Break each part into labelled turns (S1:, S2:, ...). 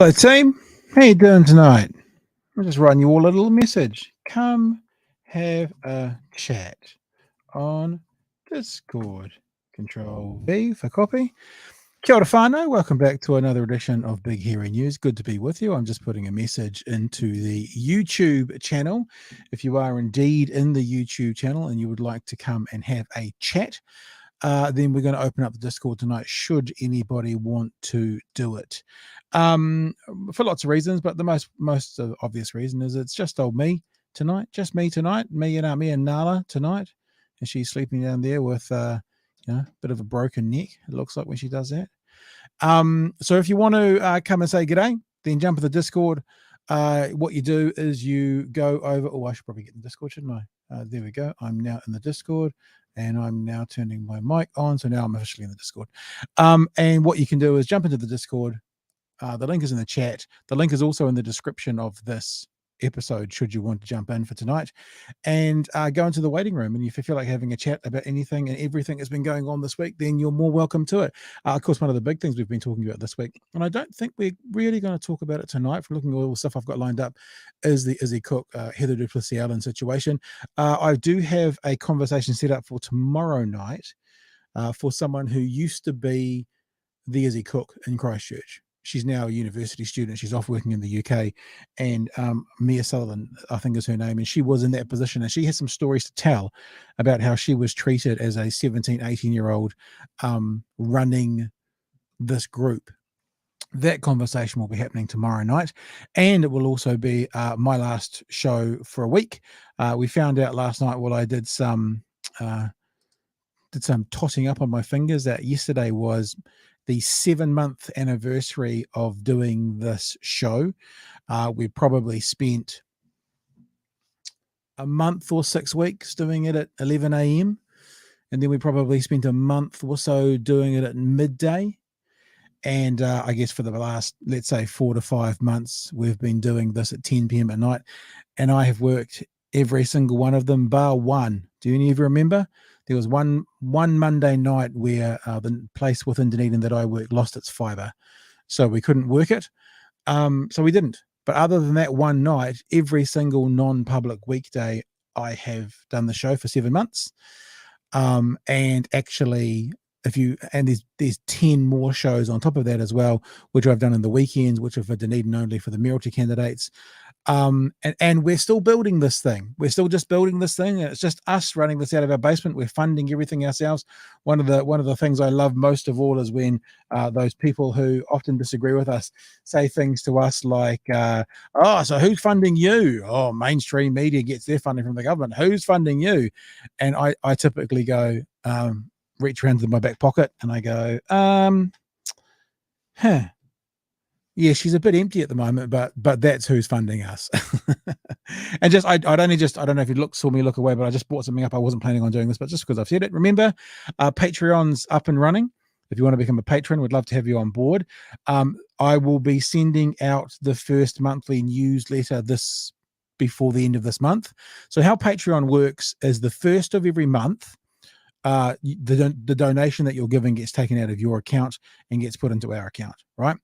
S1: Hello team, how you doing tonight? I'm just writing you all a little message. Come have a chat on Discord. Control V for copy. Kia ora whānau, welcome back to another edition of Big Hairy News. Good to be with you. I'm just putting a message into the YouTube channel. If you are indeed in the YouTube channel and you would like to come and have a chat, then we're going to open up the Discord tonight should anybody want to do it. For lots of reasons, but the most obvious reason is it's just old me tonight, me and Nala tonight, and she's sleeping down there with a bit of a broken neck, it looks like, when she does that. So if you want to come and say g'day, then jump in the Discord. What you do is you go over, I should probably get in the Discord, shouldn't I? There we go. I'm now in the Discord and I'm now turning my mic on, so now I'm officially in the Discord. And what you can do is jump into the Discord. The link is in the chat. The link is also in the description of this episode should you want to jump in for tonight, and go into the waiting room. And if you feel like having a chat about anything and everything that's been going on this week, then you're more welcome to it. Of course, one of the big things we've been talking about this week, and I don't think we're really going to talk about it tonight from looking at all the stuff I've got lined up, is the Izzy Cook, Heather du Plessis-Allen situation. I do have a conversation set up for tomorrow night for someone who used to be the Izzy Cook in Christchurch. She's now a university student. She's off working in the UK, and Mia Sullivan, I think is her name, and she was in that position, and she has some stories to tell about how she was treated as a 17, 18-year-old running this group. That conversation will be happening tomorrow night, and it will also be my last show for a week. We found out last night while I did some totting up on my fingers that yesterday was the 7-month anniversary of doing this show. We probably spent a month or 6 weeks doing it at 11 a.m. And then we probably spent a month or so doing it at midday. And I guess for the last, let's say, 4 to 5 months, we've been doing this at 10 p.m. at night. And I have worked every single one of them, bar one. Do any of you remember? There was one Monday night where the place within Dunedin that I worked lost its fibre, so we couldn't work it. So we didn't. But other than that one night, every single non-public weekday, I have done the show for 7 months. And actually, there's 10 more shows on top of that as well, which I've done in the weekends, which are for Dunedin only for the mayoralty candidates. And we're still building this thing. We're still just building this thing. It's just us running this out of our basement. We're funding everything ourselves. One of the things I love most of all is when those people who often disagree with us say things to us like, so who's funding you? Oh, mainstream media gets their funding from the government. Who's funding you? And I typically go, reach around in my back pocket and I go, yeah, she's a bit empty at the moment, but that's who's funding us. And I don't know if you saw me look away, but I just brought something up. I wasn't planning on doing this, but just because I've said it, remember, Patreon's up and running. If you want to become a patron, we'd love to have you on board. I will be sending out the first monthly newsletter before the end of this month. So how Patreon works is the first of every month, the donation that you're giving gets taken out of your account and gets put into our account, right?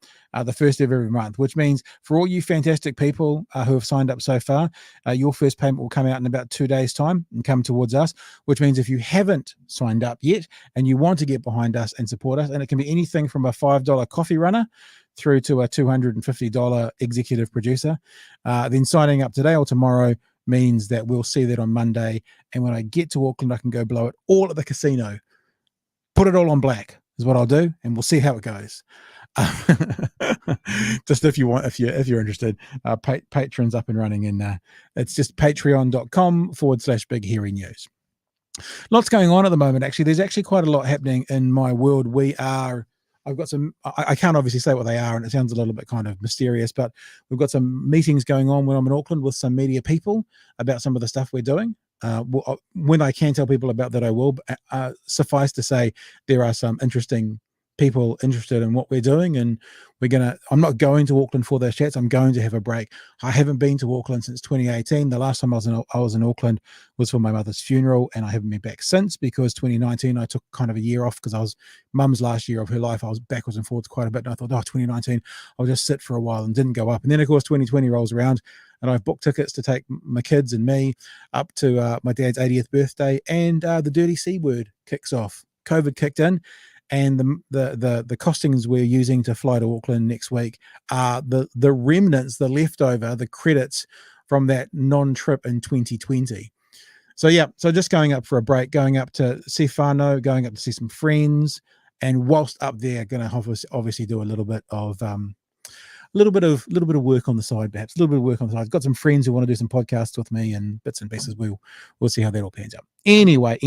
S1: The first of every month, which means for all you fantastic people who have signed up so far, your first payment will come out in about 2 days' time and come towards us, which means if you haven't signed up yet and you want to get behind us and support us, and it can be anything from a $5 coffee runner through to a $250 executive producer, then signing up today or tomorrow means that we'll see that on Monday, and when I get to Auckland I can go blow it all at the casino, put it all on black is what I'll do, and we'll see how it goes. Just if you're interested, Patreon's up and running, and it's just patreon.com/Big Hairy News. Lots going on at the moment, actually. There's actually quite a lot happening in my world. I've got some, I can't obviously say what they are, and it sounds a little bit kind of mysterious, but we've got some meetings going on when I'm in Auckland with some media people about some of the stuff we're doing. When I can tell people about that, I will. Suffice to say, there are some interesting people interested in what we're doing, and I'm not going to Auckland for those chats. I'm going to have a break. I haven't been to Auckland since 2018. The last time I was in Auckland was for my mother's funeral, and I haven't been back since, because 2019 I took kind of a year off because I was mum's last year of her life. I was backwards and forwards quite a bit, and I thought, 2019 I'll just sit for a while, and didn't go up. And then of course 2020 rolls around, and I've booked tickets to take my kids and me up to my dad's 80th birthday, and the dirty C word kicks off. COVID kicked in, and the costings we're using to fly to Auckland next week are the remnants, the leftover, the credits from that non-trip in 2020. So yeah, so just going up for a break, going up to see whānau, going up to see some friends, and whilst up there, going to obviously do a little bit of work on the side, perhaps a little bit of work on the side. I've got some friends who want to do some podcasts with me and bits and pieces. We'll see how that all pans out. Anyway.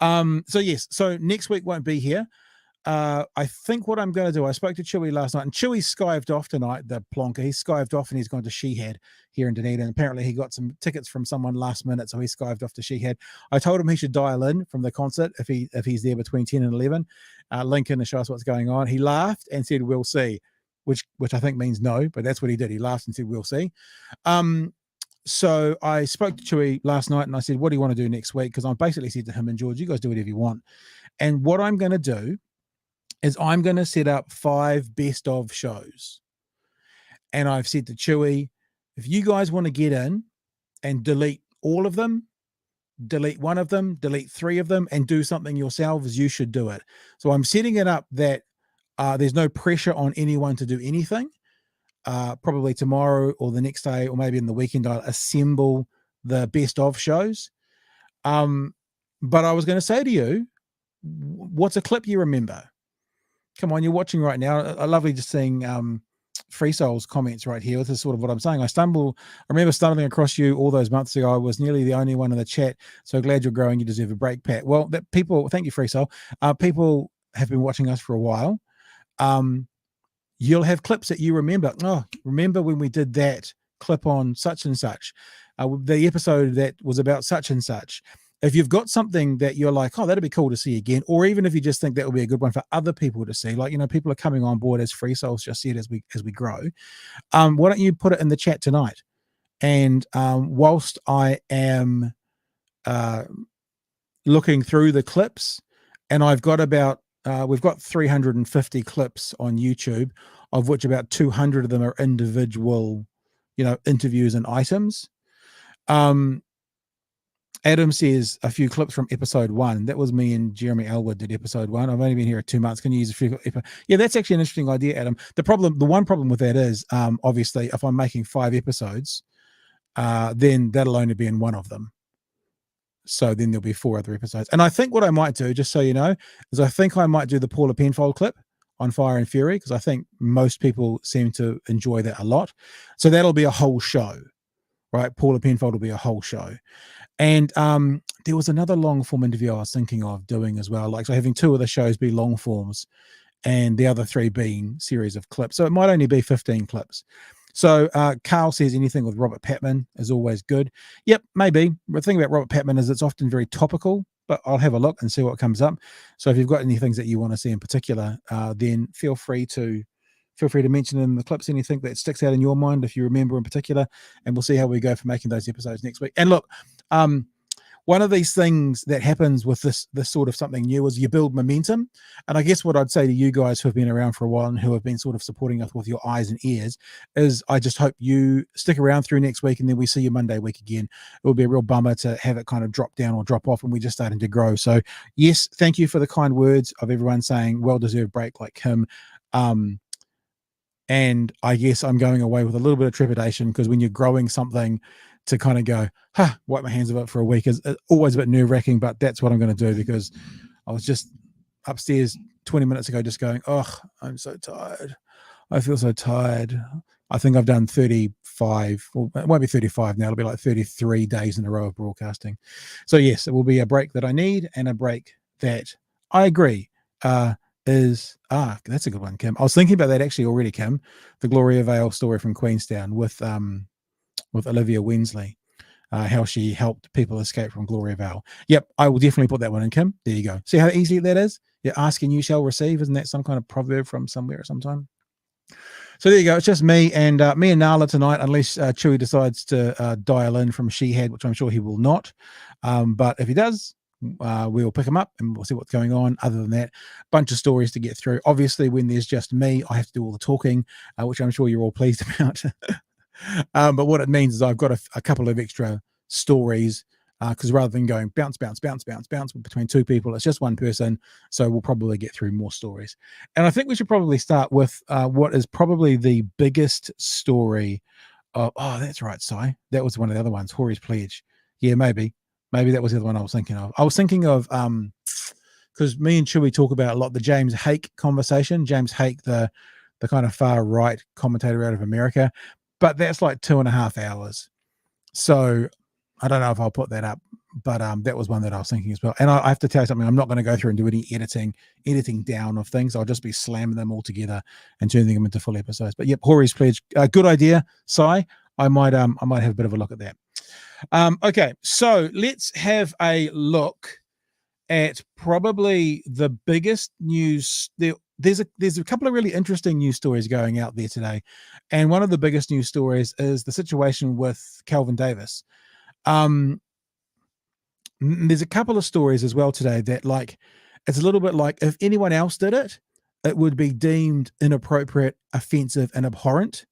S1: So yes, so next week won't be here. I think what I'm going to do, I spoke to Chhour last night, and Chhour skived off tonight, the plonker. He skived off and he's gone to Chhour here in Dunedin. Apparently he got some tickets from someone last minute, so he skived off to Chhour. I told him he should dial in from the concert if he's there between 10 and 11, link in and show us what's going on. He laughed and said, "We'll see," which I think means no, but that's what he did. He laughed and said, "We'll see." So I spoke to Chhour last night and I said, "What do you want to do next week?" Because I basically said to him and George, "You guys do whatever you want." And what I'm going to do is I'm going to set up 5 best of shows. And I've said to Chhour, if you guys want to get in and delete all of them, delete one of them, delete 3 of them, and do something yourselves, you should do it. So I'm setting it up that there's no pressure on anyone to do anything. Probably tomorrow or the next day, or maybe in the weekend, I'll assemble the best of shows. But I was going to say to you, what's a clip you remember? Come on, you're watching right now. I lovely just seeing Free Soul's comments right here. This is sort of what I'm saying. I remember stumbling across you all those months ago. I was nearly the only one in the chat. So glad you're growing. You deserve a break, Pat. Well, thank you, Free Soul. People have been watching us for a while. You'll have clips that you remember. Oh, remember when we did that clip on such and such, the episode that was about such and such. If you've got something that you're like, oh, that'd be cool to see again, or even if you just think that would be a good one for other people to see, like, people are coming on board, as Free Souls just said, as we grow. Why don't you put it in the chat tonight? And whilst I am looking through the clips, and we've got 350 clips on YouTube, of which about 200 of them are individual, interviews and items. Adam says a few clips from episode 1. That was me and Jeremy Elwood did episode 1. I've only been here 2 months. Can you use a few? Yeah, that's actually an interesting idea, Adam. The one problem with that is, obviously, if I'm making 5 episodes, then that'll only be in one of them. So then there'll be 4 other episodes. And I think what I might do, just so you know, is I think I might do the Paula Penfold clip on Fire and Fury, because I think most people seem to enjoy that a lot. So that'll be a whole show, right? Paula Penfold will be a whole show. And there was another long form interview I was thinking of doing as well, like so having 2 of the shows be long forms and the other 3 being series of clips. So it might only be 15 clips. So Carl says anything with Robert Patman is always good. Yep, maybe. The thing about Robert Patman is it's often very topical, but I'll have a look and see what comes up. So if you've got any things that you want to see in particular, then feel free to mention in the clips anything that sticks out in your mind, if you remember in particular, and we'll see how we go for making those episodes next week. And look, one of these things that happens with this sort of something new is you build momentum. And I guess what I'd say to you guys who have been around for a while and who have been sort of supporting us with your eyes and ears is I just hope you stick around through next week, and then we see you Monday week again. It would be a real bummer to have it kind of drop down or drop off when we're just starting to grow. So yes, thank you for the kind words of everyone saying well-deserved break like him. And I guess I'm going away with a little bit of trepidation, because when you're growing something, to kind of go, wipe my hands of it for a week is always a bit nerve-wracking, but that's what I'm going to do, because I was just upstairs 20 minutes ago just going, oh, I'm so tired. I feel so tired. I think I've done 35, well, it won't be 35 now, it'll be like 33 days in a row of broadcasting. So yes, it will be a break that I need, and a break that I agree that's a good one, Kim. I was thinking about that actually already, Kim, the Gloria Vale story from Queenstown with Olivia Wensley. How she helped people escape from Gloria Vale. Yep, I will definitely put that one in, Kim. There you go. See how easy that is? Yeah, ask and you shall receive. Isn't that some kind of proverb from somewhere at some time? So there you go. It's just me and Nala tonight, unless Chewy decides to dial in from Shehad, which I'm sure he will not. But if he does, we'll pick him up and we'll see what's going on. Other than that, bunch of stories to get through. Obviously, when there's just me, I have to do all the talking, which I'm sure you're all pleased about. But what it means is I've got a couple of extra stories, because rather than going bounce between two people, it's just one person. So we'll probably get through more stories. And I think we should probably start with what is probably the biggest story. Oh, that's right, Si. That was one of the other ones, Hori's Pledge. Yeah, maybe that was the other one I was thinking of. I was thinking of because me and Chewy talk about a lot the James Hake conversation. James Hake, the kind of far right commentator out of America. But that's like 2.5 hours. So I don't know if I'll put that up, but that was one that I was thinking as well. And I have to tell you something, I'm not going to go through and do any editing down of things. I'll just be slamming them all together and turning them into full episodes. But yep, Hori's Pledge, good idea, Si. I might have a bit of a look at that. Okay, so let's have a look at probably the biggest news. There's a couple of really interesting news stories going out there today, and one of the biggest news stories is the situation with Kelvin Davis. There's a couple of stories as well today that, like, it's a little bit like if anyone else did it, it would be deemed inappropriate, offensive, and abhorrent.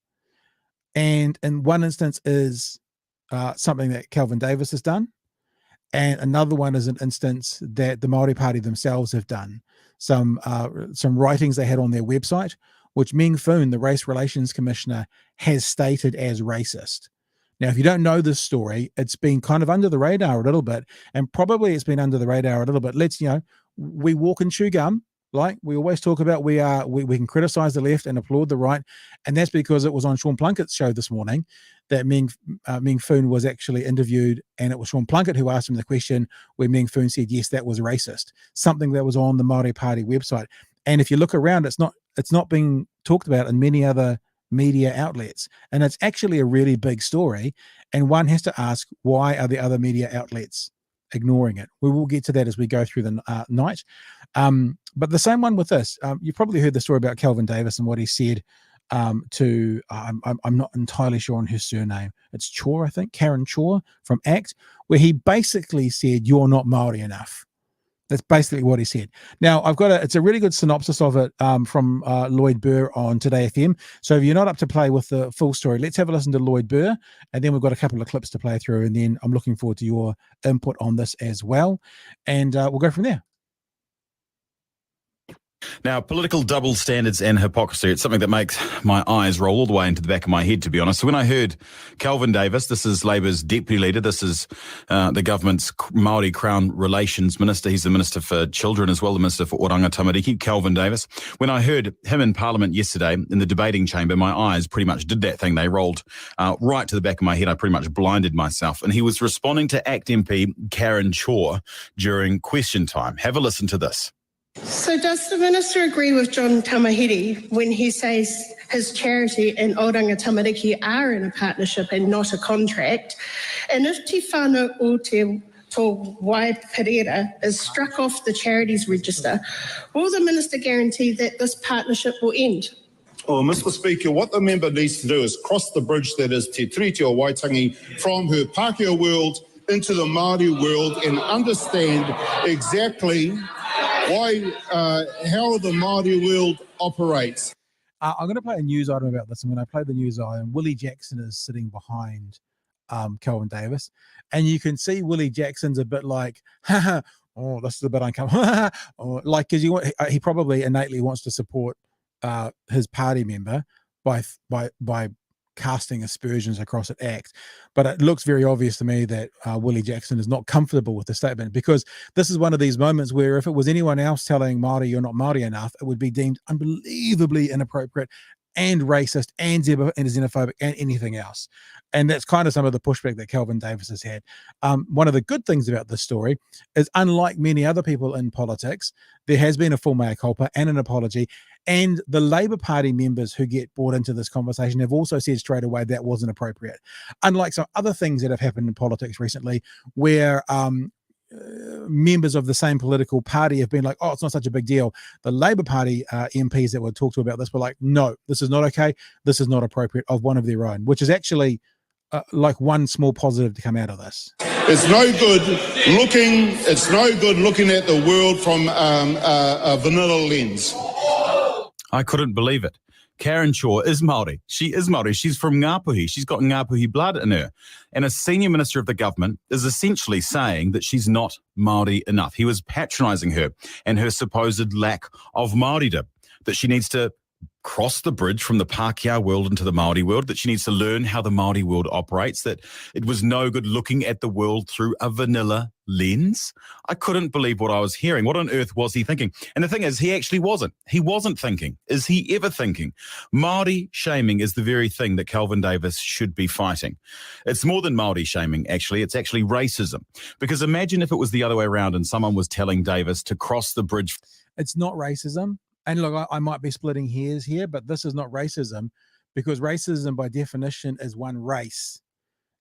S1: And in one instance is something that Kelvin Davis has done. And another one is an instance that the Māori Party themselves have done. Some writings they had on their website, which Meng Foon, the Race Relations Commissioner, has stated as racist. Now, if you don't know this story, it's been kind of under the radar a little bit, and probably it's been under the radar a little bit. We walk and chew gum. Like we always talk about, we can criticize the left and applaud the right, and that's because it was on Sean Plunkett's show this morning that Meng Foon was actually interviewed, and it was Sean Plunkett who asked him the question where Meng Foon said, yes, that was racist, something that was on the Māori Party website. And if you look around, it's not being talked about in many other media outlets, and it's actually a really big story, and one has to ask, why are the other media outlets ignoring it? We will get to that as we go through the night. But the same one with this. You've probably heard the story about Kelvin Davis and what he said to, I'm not entirely sure on her surname. It's Chhour, I think, Karen Chhour from ACT, where he basically said, you're not Māori enough. That's basically what he said. Now, it's a really good synopsis of it from Lloyd Burr on Today FM. So if you're not up to play with the full story, let's have a listen to Lloyd Burr, and then we've got a couple of clips to play through, and then I'm looking forward to your input on this as well. And we'll go from there.
S2: Now, political double standards and hypocrisy, it's something that makes my eyes roll all the way into the back of my head, to be honest. So when I heard Kelvin Davis, this is Labour's deputy leader, this is the government's Māori Crown Relations Minister, he's the Minister for Children as well, the Minister for Oranga Tamariki, Kelvin Davis. When I heard him in Parliament yesterday in the debating chamber, my eyes pretty much did that thing. They rolled right to the back of my head. I pretty much blinded myself. And he was responding to ACT MP Karen Chhour during question time. Have a listen to this.
S3: So does the Minister agree with John Tamahiri when he says his charity and Oranga Tamariki are in a partnership and not a contract? And if Te Whānau o Te Tō Wai Pereira is struck off the charities register, will the Minister guarantee that this partnership will end?
S4: Well, Mr. Speaker, what the member needs to do is cross the bridge that is Te Tiriti o Waitangi from her Pākehā world into the Māori world and understand exactly how the Māori world operates.
S1: I'm going to play a news item about this, and when I play the news item, Willie Jackson is sitting behind Kelvin Davis, and you can see Willie Jackson's a bit like, oh, this is a bit uncomfortable, like, because he probably innately wants to support his party member by casting aspersions across at ACT, but it looks very obvious to me that Willie Jackson is not comfortable with the statement, because this is one of these moments where if it was anyone else telling Māori you're not Māori enough, it would be deemed unbelievably inappropriate, and racist and xenophobic and anything else. And that's kind of some of the pushback that Kelvin Davis has had. One of the good things about this story is, unlike many other people in politics, there has been a full mea culpa and an apology. And the Labour Party members who get brought into this conversation have also said straight away that wasn't appropriate. Unlike some other things that have happened in politics recently, where members of the same political party have been like, oh, it's not such a big deal. The Labour Party MPs that were talked to about this were like, no, this is not okay. This is not appropriate, of one of their own, which is actually like one small positive to come out of this.
S4: It's no good looking. It's no good looking at the world from a vanilla lens.
S2: I couldn't believe it. Karen Chhour is Māori. She is Māori. She's from Ngāpuhi. She's got Ngāpuhi blood in her. And a senior minister of the government is essentially saying that she's not Māori enough. He was patronising her and her supposed lack of Māoridom, that she needs to cross the bridge from the Pākehā world into the Māori world, that she needs to learn how the Māori world operates, that it was no good looking at the world through a vanilla lens. I couldn't believe what I was hearing. What on earth was he thinking? And the thing is, he actually wasn't. He wasn't thinking. Is he ever thinking? Māori shaming is the very thing that Kelvin Davis should be fighting. It's more than Māori shaming, actually. It's actually racism. Because imagine if it was the other way around and someone was telling Davis to cross the bridge.
S1: It's not racism. And look, I might be splitting hairs here, but this is not racism, because racism by definition is one race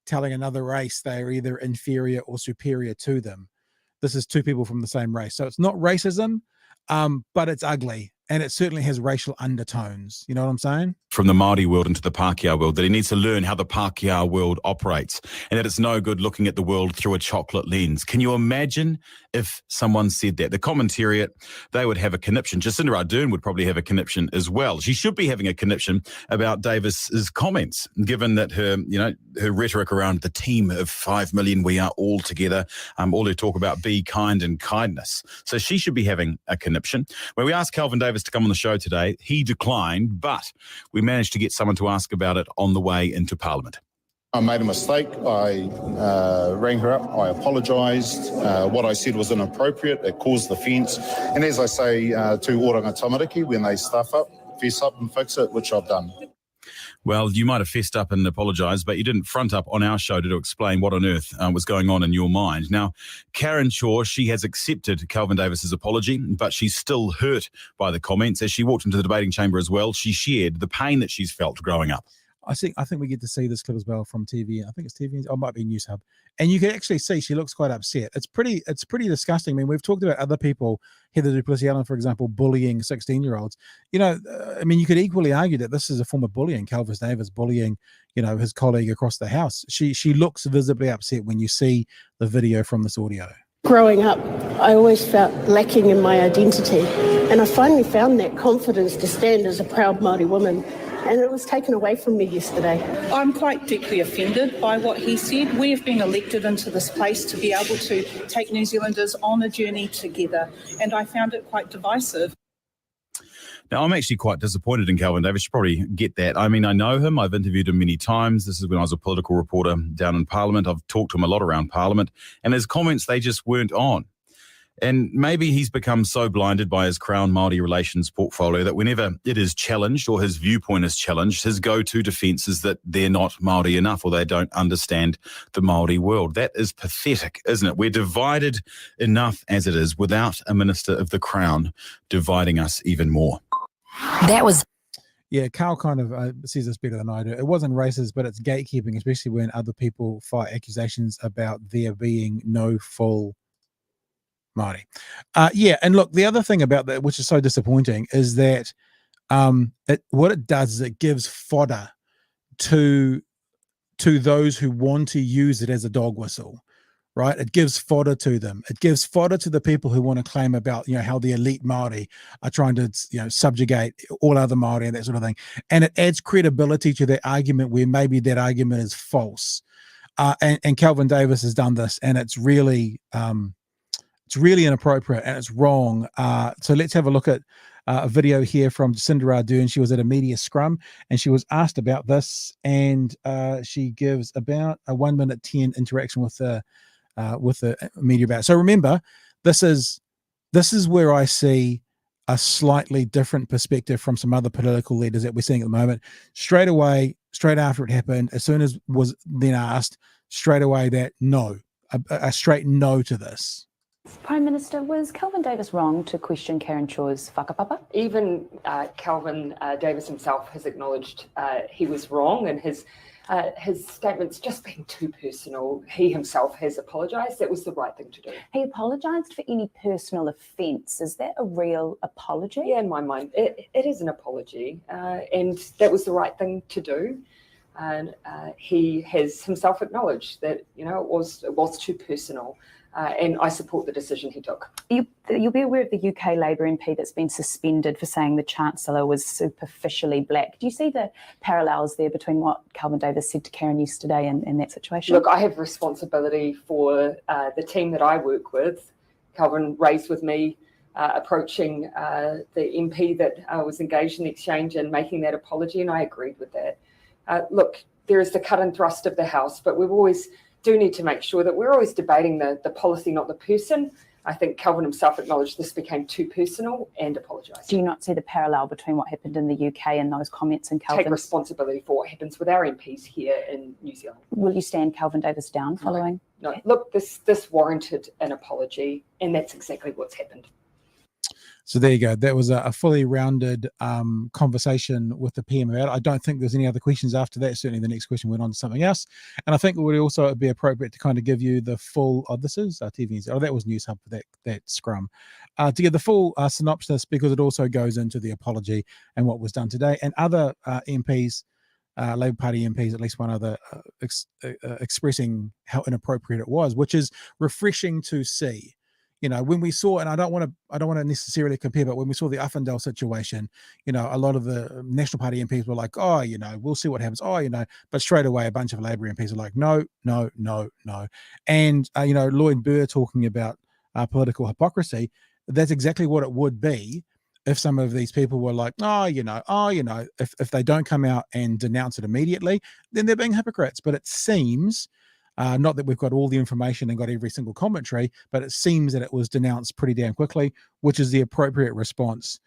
S1: telling another race they are either inferior or superior to them. This is two people from the same race. So it's not racism, but it's ugly. And it certainly has racial undertones. You know what I'm saying?
S2: From the Māori world into the Pākehā world, that he needs to learn how the Pākehā world operates, and that it's no good looking at the world through a chocolate lens. Can you imagine if someone said that? The commentariat, they would have a conniption. Jacinda Ardern would probably have a conniption as well. She should be having a conniption about Davis's comments, given that her rhetoric around the team of 5 million, we are all together, all who talk about be kind and kindness. So she should be having a conniption. When we asked Kelvin Davis to come on the show today, he declined, but we managed to get someone to ask about it on the way into Parliament.
S4: I made a mistake. I rang her up. I apologised. What I said was inappropriate. It caused offence. And as I say to Oranga Tamariki, when they stuff up, fess up and fix it, which I've done.
S2: Well, you might have fessed up and apologised, but you didn't front up on our show to explain what on earth was going on in your mind. Now, Karen Chhour, she has accepted Kelvin Davis's apology, but she's still hurt by the comments. As she walked into the debating chamber as well, she shared the pain that she's felt growing up.
S1: I think we get to see this clip as well from TV. I think it's TV, or it might be News Hub. And you can actually see she looks quite upset. It's pretty disgusting. I mean, we've talked about other people, Heather du Plessis-Allen, for example, bullying 16-year-olds. You know, I mean, you could equally argue that this is a form of bullying. Kelvin Davis bullying, his colleague across the house. She looks visibly upset when you see the video from this audio.
S3: Growing up, I always felt lacking in my identity, and I finally found that confidence to stand as a proud Māori woman. And it was taken away from me yesterday.
S5: I'm quite deeply offended by what he said. We have been elected into this place to be able to take New Zealanders on a journey together, and I found it quite divisive.
S2: Now, I'm actually quite disappointed in Kelvin Davis. You probably get that. I mean, I know him. I've interviewed him many times. This is when I was a political reporter down in Parliament. I've talked to him a lot around Parliament, and his comments, they just weren't on. And maybe he's become so blinded by his Crown Māori relations portfolio that whenever it is challenged or his viewpoint is challenged, his go-to defence is that they're not Māori enough or they don't understand the Māori world. That is pathetic, isn't it? We're divided enough as it is without a Minister of the Crown dividing us even more.
S6: That was...
S1: Yeah, Carl kind of says this better than I do. It wasn't racist, but it's gatekeeping, especially when other people fight accusations about there being no full Māori. And look, the other thing about that, which is so disappointing, is that what it does is it gives fodder to those who want to use it as a dog whistle, right? It gives fodder to them. It gives fodder to the people who want to claim about, how the elite Māori are trying to, subjugate all other Māori and that sort of thing. And it adds credibility to their argument where maybe that argument is false. And Kelvin Davis has done this, and it's really inappropriate and it's wrong. So let's have a look at a video here from Jacinda Ardern. She was at a media scrum and she was asked about this, and she gives about a 1:10 interaction with the media about it. So remember, this is where I see a slightly different perspective from some other political leaders that we're seeing at the moment. Straight away, straight after it happened, as soon as was then asked, straight away that no, a straight no to this.
S6: Prime Minister, was Kelvin Davis wrong to question Karen Chhour's whakapapa?
S7: Even Kelvin Davis himself has acknowledged he was wrong, and his statements just being too personal. He himself has apologised. That was the right thing to do.
S6: He apologised for any personal offence. Is that a real apology?
S7: Yeah, in my mind, it is an apology, and that was the right thing to do. And he has himself acknowledged that it was too personal. And I support the decision he took.
S6: You'll be aware of the UK Labour MP that's been suspended for saying the Chancellor was superficially black. Do you see the parallels there between what Kelvin Davis said to Karen yesterday and that situation?
S7: Look, I have responsibility for the team that I work with. Kelvin raised with me approaching the MP that was engaged in the exchange and making that apology, and I agreed with that. Look, there is the cut and thrust of the House, but we've always do need to make sure that we're always debating the policy, not the person. I think Kelvin himself acknowledged this became too personal and apologised.
S6: Do you not see the parallel between what happened in the UK and those comments in Kelvin?
S7: Take responsibility for what happens with our MPs here in New Zealand.
S6: Will you stand Kelvin Davis down following?
S7: No. Look, this warranted an apology, and that's exactly what's happened.
S1: So there you go. That was a fully rounded conversation with the PM about it. I don't think there's any other questions after that. Certainly the next question went on to something else. And I think it would also be appropriate to kind of give you the full, this is TV News. That was News Hub for that scrum. To give the full synopsis, because it also goes into the apology and what was done today. And other MPs, Labour Party MPs, at least one other, expressing how inappropriate it was, which is refreshing to see. When we saw, and I don't want to necessarily compare, but when we saw the Uffindale situation, a lot of the National Party MPs were like, we'll see what happens. But straight away, a bunch of Labour MPs are like, no. And, Lloyd Burr talking about political hypocrisy, that's exactly what it would be if some of these people were like, if they don't come out and denounce it immediately, then they're being hypocrites. But it seems, not that we've got all the information and got every single commentary, but it seems that it was denounced pretty damn quickly, which is the appropriate response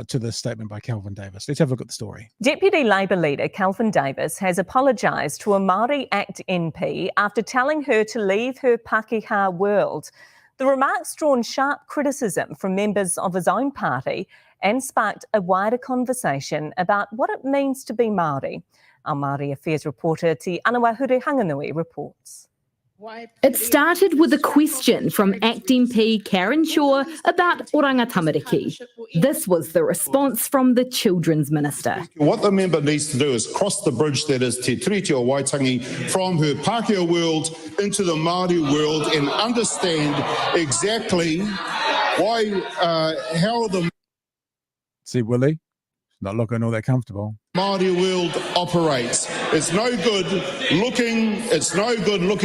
S1: to this statement by Kelvin Davis. Let's have a look at the story.
S8: Deputy Labour leader Kelvin Davis has apologised to a Māori ACT MP after telling her to leave her Pākehā world. The remarks drawn sharp criticism from members of his own party and sparked a wider conversation about what it means to be Māori. Our Māori Affairs reporter Te Anawahure Hanganui reports.
S9: It started with a question from ACT MP Karen Chhour about oranga tamariki. This was the response from the Children's Minister.
S4: What the member needs to do is cross the bridge that is Te Tiriti o Waitangi from her Pākehā world into the Māori world and understand exactly how the...
S1: See, Willie? Not looking all that comfortable.
S4: Māori world operates. It's no good looking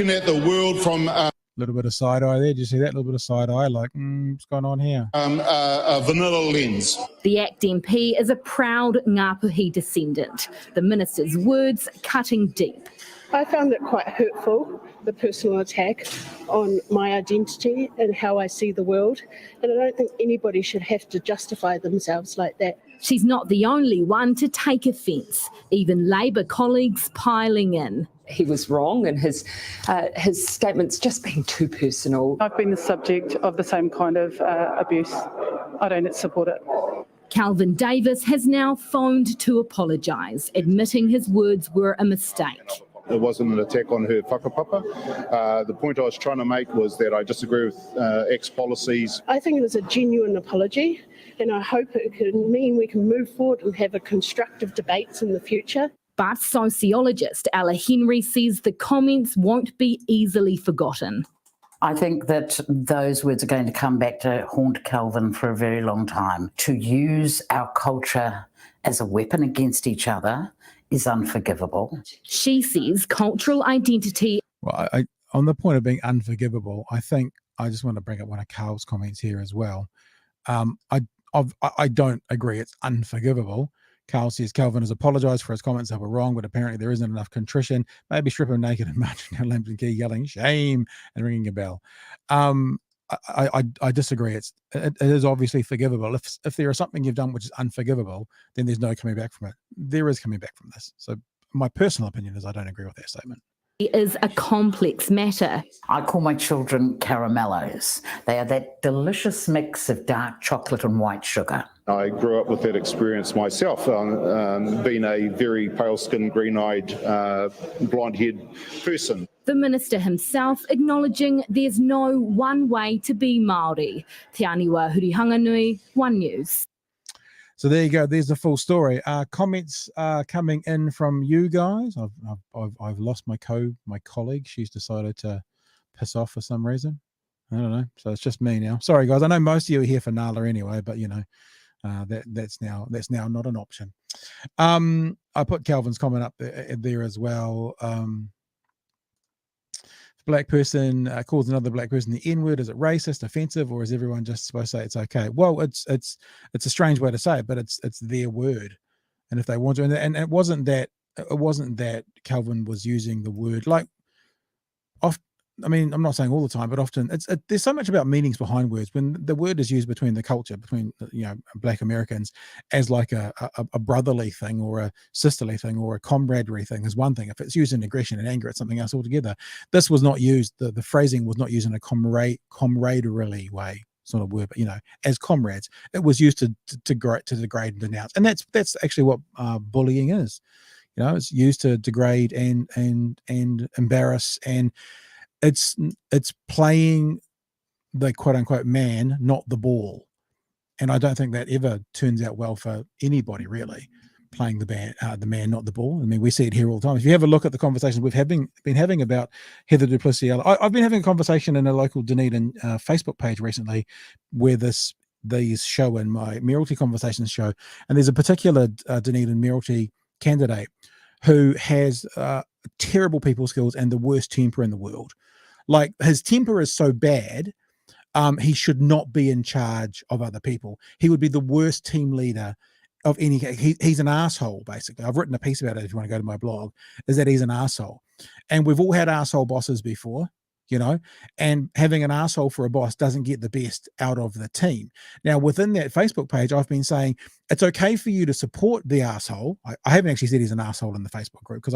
S4: at the world from a
S1: little bit of side eye there. Did you see that? A little bit of side eye, like, what's going on here?
S4: A vanilla lens.
S9: The ACT MP is a proud Ngāpuhi descendant. The minister's words cutting deep.
S3: I found it quite hurtful, the personal attack on my identity and how I see the world. And I don't think anybody should have to justify themselves like that.
S9: She's not the only one to take offence, even Labour colleagues piling in.
S7: He was wrong, and his statements just being too personal.
S5: I've been the subject of the same kind of abuse. I don't support it.
S9: Kelvin Davis has now phoned to apologise, admitting his words were a mistake.
S4: It wasn't an attack on her whakapapa. The point I was trying to make was that I disagree with X policies.
S3: I think it was a genuine apology, and I hope it can mean we can move forward and have a constructive debates in the future.
S9: But sociologist Ella Henry says the comments won't be easily forgotten.
S10: I think that those words are going to come back to haunt Kelvin for a very long time. To use our culture as a weapon against each other is unforgivable.
S9: She says cultural identity...
S1: Well, on the point of being unforgivable, I think I just want to bring up one of Carl's comments here as well. I don't agree it's unforgivable. Carl says Kelvin has apologised for his comments that were wrong, but apparently there isn't enough contrition. Maybe strip him naked and marching down Lambton Quay yelling shame and ringing a bell. I disagree. It is obviously forgivable. If there is something you've done which is unforgivable, then there's no coming back from it. There is coming back from this. So my personal opinion is I don't agree with that statement.
S9: Is a complex matter.
S10: I call my children caramellos. They are that delicious mix of dark chocolate and white sugar.
S4: I grew up with that experience myself, being a very pale-skinned, green-eyed, blonde-haired person.
S9: The minister himself acknowledging there's no one way to be Māori. Te Aniwa Hurihanganui, One News.
S1: So there you go. There's the full story. Comments coming in from you guys. I've lost my colleague. She's decided to piss off for some reason. I don't know. So it's just me now. Sorry guys. I know most of you are here for Nala anyway, but you know that's now not an option. I put Kelvin's comment up there as well. Black person calls another black person the N-word. Is it racist, offensive, or is everyone just supposed to say it's okay? Well, it's a strange way to say it, but it's their word, and if they want to, and it wasn't that Kelvin was using the word like I mean, I'm not saying all the time, but often there's so much about meanings behind words. When the word is used between the culture, between Black Americans, as like a brotherly thing or a sisterly thing or a camaraderie thing is one thing. If it's used in aggression and anger, it's something else altogether. This was not used. The phrasing was not used in a camaraderie way, sort of word, but as comrades. It was used to degrade and denounce, and that's actually what bullying is. It's used to degrade and embarrass, and it's playing the quote unquote man, not the ball. And I don't think that ever turns out well for anybody, really, playing the man, not the ball. I mean, we see it here all the time. If you have a look at the conversations we've been having about Heather Duplessis, I've been having a conversation in a local Dunedin Facebook page recently where these show in my Mayoralty Conversations show, and there's a particular Dunedin Mayoralty candidate who has terrible people skills and the worst temper in the world. Like, his temper is so bad, he should not be in charge of other people. He would be the worst team leader of any. He's an asshole, basically. I've written a piece about it if you want to go to my blog, is that he's an asshole. And we've all had asshole bosses before, and having an asshole for a boss doesn't get the best out of the team. Now, within that Facebook page, I've been saying it's okay for you to support the asshole. I haven't actually said he's an asshole in the Facebook group because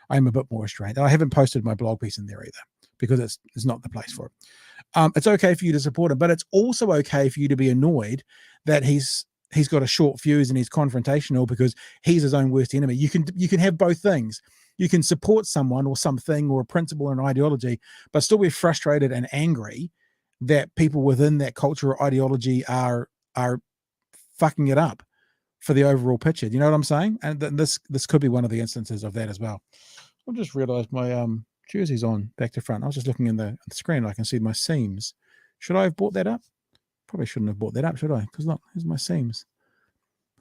S1: I'm a bit more restrained. And I haven't posted my blog piece in there either because it's not the place for it. It's okay for you to support him, but it's also okay for you to be annoyed that he's got a short fuse and he's confrontational because he's his own worst enemy. You can have both things. You can support someone or something or a principle or an ideology, but still be frustrated and angry that people within that culture or ideology are fucking it up for the overall picture. You know what I'm saying? And this could be one of the instances of that as well. I just realized my jersey's on back to front. I was just looking in the screen. I can see my seams. Should I have bought that up? Probably shouldn't have bought that up, should I? Because look, here's my seams.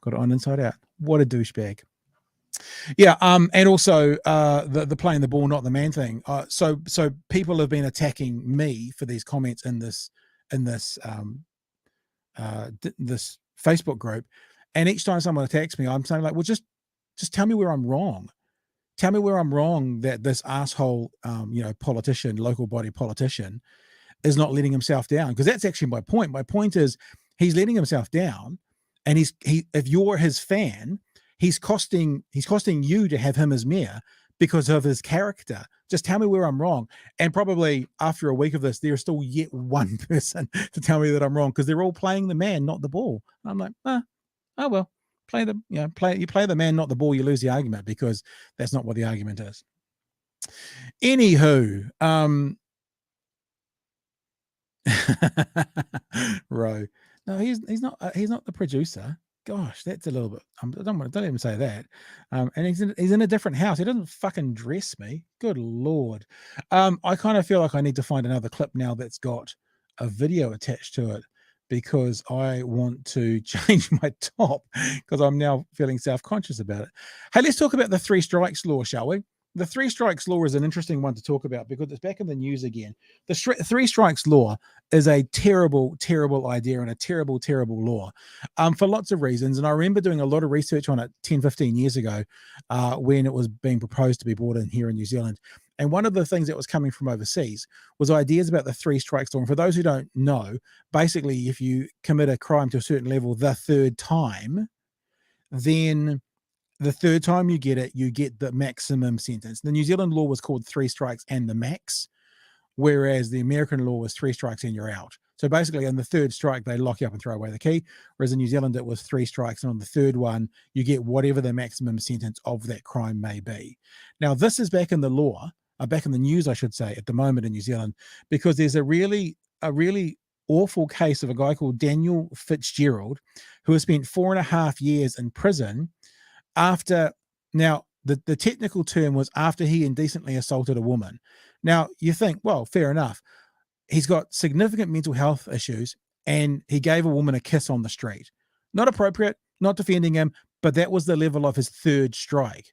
S1: Got it on inside out. What a douchebag. Yeah, and also the playing the ball, not the man thing. So people have been attacking me for these comments in this Facebook group, and each time someone attacks me, I'm saying like, well, just tell me where I'm wrong. Tell me where I'm wrong that this asshole, politician, local body politician, is not letting himself down, because that's actually my point. My point is he's letting himself down, and if you're his fan, he's costing you to have him as mayor because of his character. Just tell me where I'm wrong. And probably after a week of this, there's still yet one person to tell me that I'm wrong, because they're all playing the man, not the ball. And I'm like, oh well, play the man, not the ball, you lose the argument, because that's not what the argument is. Anywho, Ro. No, he's not the producer. Gosh, that's a little bit. Don't even say that. And he's in a different house. He doesn't fucking dress me. Good Lord. I kind of feel like I need to find another clip now that's got a video attached to it, because I want to change my top, because I'm now feeling self-conscious about it. Hey, let's talk about the 3 strikes law, shall we? The 3 strikes law is an interesting one to talk about because it's back in the news again. The 3 strikes law is a terrible, terrible idea and a terrible, terrible law for lots of reasons. And I remember doing a lot of research on it 10, 15 years ago when it was being proposed to be brought in here in New Zealand. And one of the things that was coming from overseas was ideas about the 3 strikes law. And for those who don't know, basically, if you commit a crime to a certain level the 3rd time, then the 3rd time you get the maximum sentence. The New Zealand law was called 3 strikes and the max, whereas the American law was 3 strikes and you're out. So basically, on the 3rd strike, they lock you up and throw away the key, whereas in New Zealand, it was 3 strikes, and on the 3rd one, you get whatever the maximum sentence of that crime may be. Now, this is back in the law, back in the news, I should say, at the moment in New Zealand, because there's a really awful case of a guy called Daniel Fitzgerald, who has spent 4.5 years in prison after, now, the technical term was after he indecently assaulted a woman. Now, you think, well, fair enough. He's got significant mental health issues, and he gave a woman a kiss on the street. Not appropriate, not defending him, but that was the level of his 3rd strike.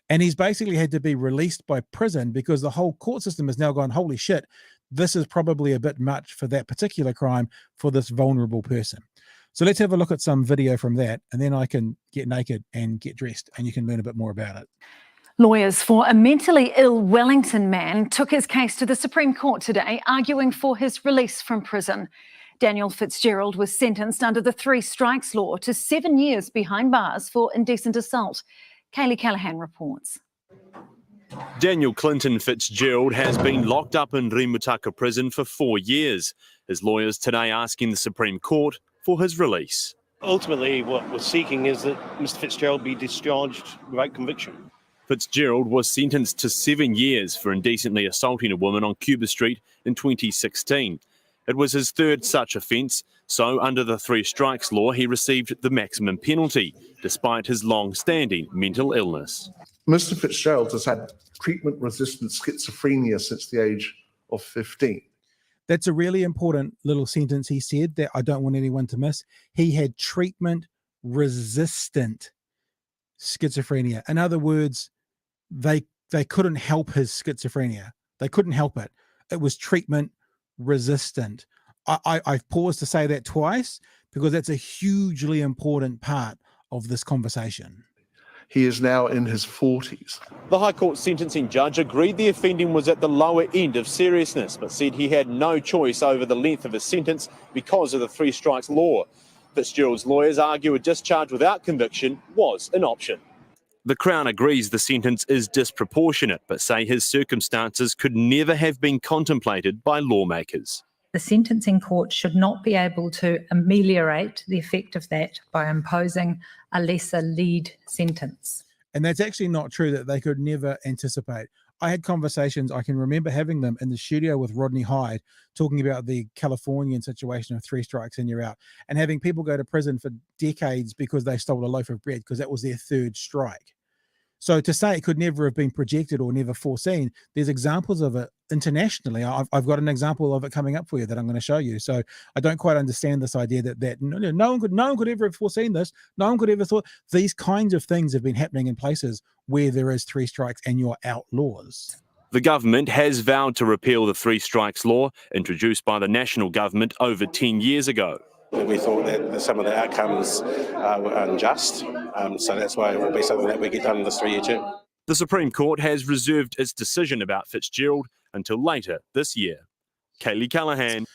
S1: And he's basically had to be released by prison because the whole court system has now gone, holy shit, this is probably a bit much for that particular crime for this vulnerable person. So let's have a look at some video from that, and then I can get naked and get dressed, and you can learn a bit more about it.
S11: Lawyers for a mentally ill Wellington man took his case to the Supreme Court today, arguing for his release from prison. Daniel Fitzgerald was sentenced under the 3 strikes law to 7 years behind bars for indecent assault. Kaylee Callahan reports.
S12: Daniel Clinton Fitzgerald has been locked up in Rimutaka prison for 4 years. His lawyers today asking the Supreme Court for his release.
S13: Ultimately, what we're seeking is that Mr Fitzgerald be discharged without conviction.
S12: Fitzgerald was sentenced to 7 years for indecently assaulting a woman on Cuba Street in 2016. It was his 3rd such offence, so under the 3 strikes law he received the maximum penalty, despite his long-standing mental illness.
S14: Mr Fitzgerald has had treatment-resistant schizophrenia since the age of 15.
S1: That's a really important little sentence he said that I don't want anyone to miss. He had treatment-resistant schizophrenia. In other words, they couldn't help his schizophrenia. They couldn't help it. It was treatment resistant. I've paused to say that twice because that's a hugely important part of this conversation.
S14: He is now in his 40s.
S12: The High Court sentencing judge agreed the offending was at the lower end of seriousness, but said he had no choice over the length of his sentence because of the 3 strikes law. Fitzgerald's lawyers argue a discharge without conviction was an option. The Crown agrees the sentence is disproportionate, but say his circumstances could never have been contemplated by lawmakers.
S15: The sentencing court should not be able to ameliorate the effect of that by imposing a lesser lead sentence.
S1: And that's actually not true, that they could never anticipate. I had conversations, I can remember having them in the studio with Rodney Hyde, talking about the Californian situation of 3 strikes and you're out, and having people go to prison for decades because they stole a loaf of bread because that was their 3rd strike. So to say it could never have been projected or never foreseen, there's examples of it internationally. I've got an example of it coming up for you that I'm going to show you. So I don't quite understand this idea that no one could ever have foreseen this. No one could ever thought. These kinds of things have been happening in places where there is 3 strikes and you're outlaws.
S12: The government has vowed to repeal the 3 strikes law introduced by the national government over 10 years ago.
S16: We thought that some of the outcomes were unjust, so that's why it will be something that we get done in this 3-year term.
S12: The Supreme Court has reserved its decision about Fitzgerald until later this year. Kaylee Callahan.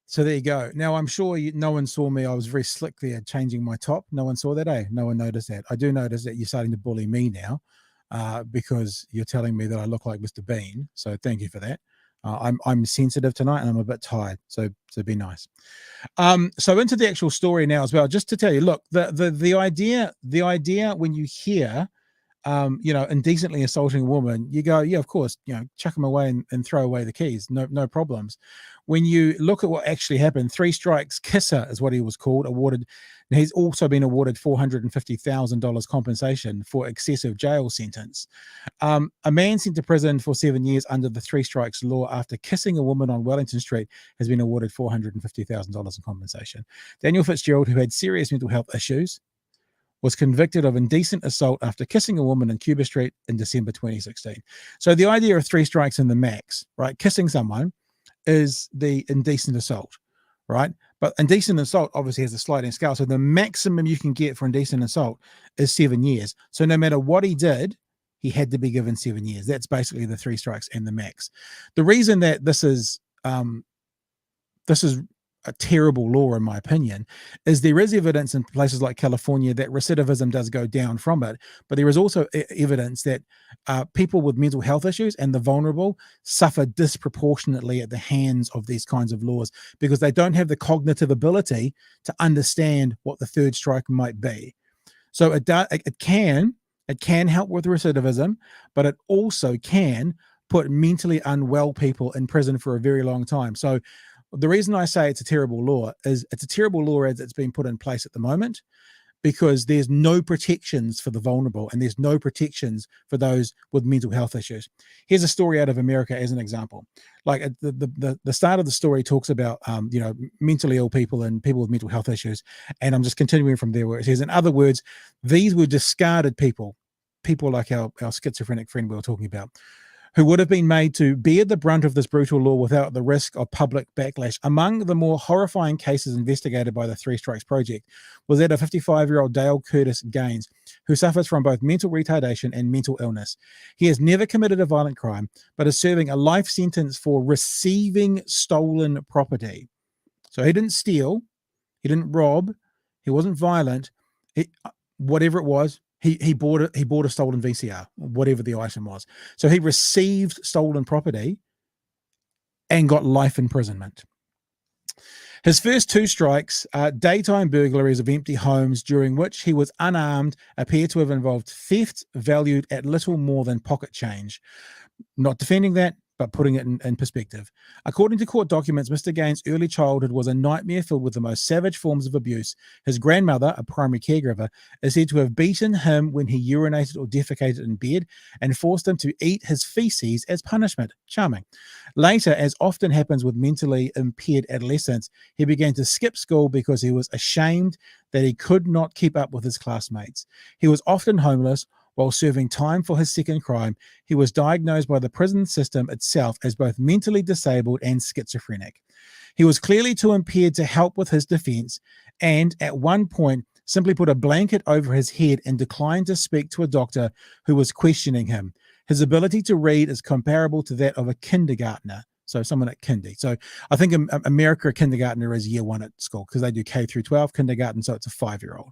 S1: So there you go. Now, I'm sure no one saw me. I was very slick there changing my top. No one saw that, eh? No one noticed that. I do notice that you're starting to bully me now because you're telling me that I look like Mr. Bean. So thank you for that. I'm sensitive tonight and I'm a bit tired, so be nice. So into the actual story now as well, just to tell you, look, the idea when you hear indecently assaulting a woman, you go, yeah, of course, chuck them away and throw away the keys, no problems. When you look at what actually happened, 3 strikes kisser is what he was called, awarded. Now, he's also been awarded $450,000 compensation for excessive jail sentence. A man sent to prison for 7 years under the 3 strikes law after kissing a woman on Wellington Street has been awarded $450,000 in compensation. Daniel Fitzgerald, who had serious mental health issues, was convicted of indecent assault after kissing a woman on Cuba Street in December 2016. So the idea of 3 strikes in the max, right? Kissing someone is the indecent assault, right? But indecent assault obviously has a sliding scale. So the maximum you can get for indecent assault is 7 years. So no matter what he did, he had to be given 7 years. That's basically the 3 strikes and the max. The reason that this is a terrible law, in my opinion, is there is evidence in places like California that recidivism does go down from it, but there is also evidence that people with mental health issues and the vulnerable suffer disproportionately at the hands of these kinds of laws because they don't have the cognitive ability to understand what the 3rd strike might be. So it can help with recidivism, but it also can put mentally unwell people in prison for a very long time. So the reason I say it's a terrible law is it's a terrible law as it's been put in place at the moment because there's no protections for the vulnerable and there's no protections for those with mental health issues. Here's a story out of America as an example. Like the start of the story talks about, mentally ill people and people with mental health issues. And I'm just continuing from there where it says, in other words, these were discarded people like our schizophrenic friend we were talking about, who would have been made to bear the brunt of this brutal law without the risk of public backlash. Among the more horrifying cases investigated by the 3 Strikes Project was that of 55-year-old Dale Curtis Gaines, who suffers from both mental retardation and mental illness. He has never committed a violent crime, but is serving a life sentence for receiving stolen property. So he didn't steal, he didn't rob, he wasn't violent, whatever it was. He bought a stolen VCR, whatever the item was. So he received stolen property and got life imprisonment. His first 2 strikes, daytime burglaries of empty homes during which he was unarmed, appear to have involved theft valued at little more than pocket change. Not defending that, but putting it in perspective. According to court documents, Mr. Gaines' early childhood was a nightmare filled with the most savage forms of abuse. His grandmother, a primary caregiver, is said to have beaten him when he urinated or defecated in bed and forced him to eat his feces as punishment. Charming. Later, as often happens with mentally impaired adolescents, he began to skip school because he was ashamed that he could not keep up with his classmates. He was often homeless. While serving time for his second crime, he was diagnosed by the prison system itself as both mentally disabled and schizophrenic. He was clearly too impaired to help with his defense and, at one point, simply put a blanket over his head and declined to speak to a doctor who was questioning him. His ability to read is comparable to that of a kindergartner. So someone at kindy. So I think in America, a kindergartner is year 1 at school because they do K through 12 kindergarten, so it's a 5-year-old.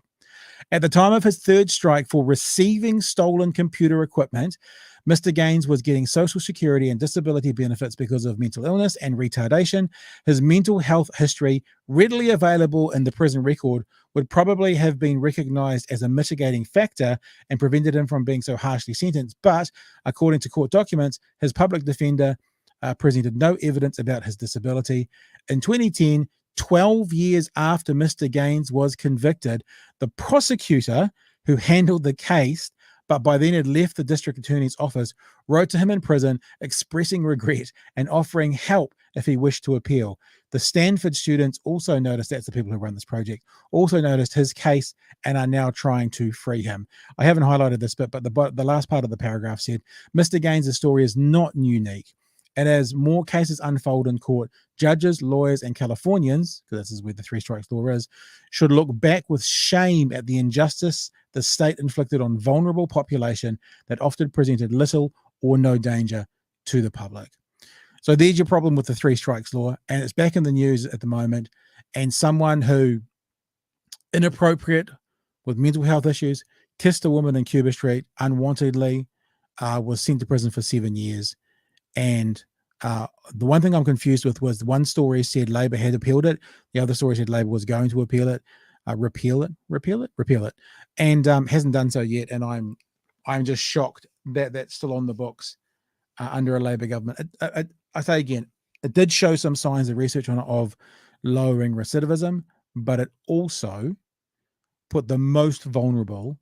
S1: At the time of his 3rd strike for receiving stolen computer equipment, Mr. Gaines was getting Social Security and disability benefits because of mental illness and retardation. His mental health history, readily available in the prison record, would probably have been recognized as a mitigating factor and prevented him from being so harshly sentenced. But according to court documents, his public defender presented no evidence about his disability. In 2010, 12 years after Mr. Gaines was convicted, the prosecutor who handled the case, but by then had left the district attorney's office, wrote to him in prison expressing regret and offering help if he wished to appeal. The Stanford students also noticed, that's the people who run this project, also noticed his case and are now trying to free him. I haven't highlighted this bit, but the last part of the paragraph said, Mr. Gaines' story is not unique. And as more cases unfold in court, judges, lawyers, and Californians, because this is where the 3 Strikes law is, should look back with shame at the injustice the state inflicted on vulnerable population that often presented little or no danger to the public. So there's your problem with the 3 Strikes law, and it's back in the news at the moment. And someone who, inappropriate, with mental health issues, kissed a woman in Cuba Street unwantedly, was sent to prison for 7 years. And the one thing I'm confused with was the one story said Labor had appealed it. The other story said Labor was going to appeal it, repeal it, and hasn't done so yet. And I'm just shocked that that's still on the books under a Labor government. I say again, it did show some signs of research on it of lowering recidivism, but it also put the most vulnerable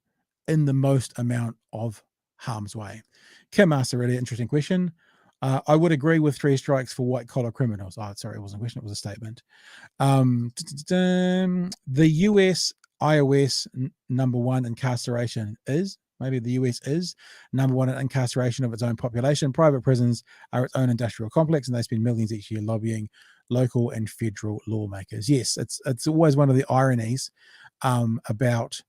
S1: in the most amount of harm's way. Kim asked a really interesting question. I would agree with 3 strikes for white-collar criminals. Oh, sorry, it wasn't a question, it was a statement. The US iOS #1 incarceration is, maybe the US is #1 in incarceration of its own population. Private prisons are its own industrial complex, and they spend millions each year lobbying local and federal lawmakers. Yes, it's always one of the ironies about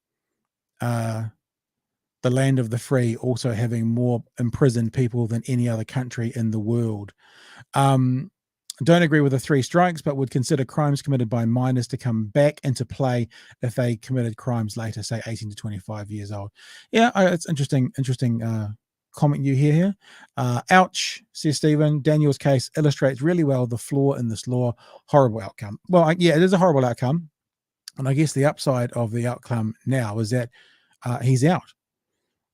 S1: the land of the free also having more imprisoned people than any other country in the world. Don't agree with the 3 strikes, but would consider crimes committed by minors to come back into play if they committed crimes later, say 18 to 25 years old. Yeah, it's interesting comment you hear here. Ouch, says Stephen. Daniel's case illustrates really well the flaw in this law. Horrible outcome. Well, yeah, it is a horrible outcome. And I guess the upside of the outcome now is that he's out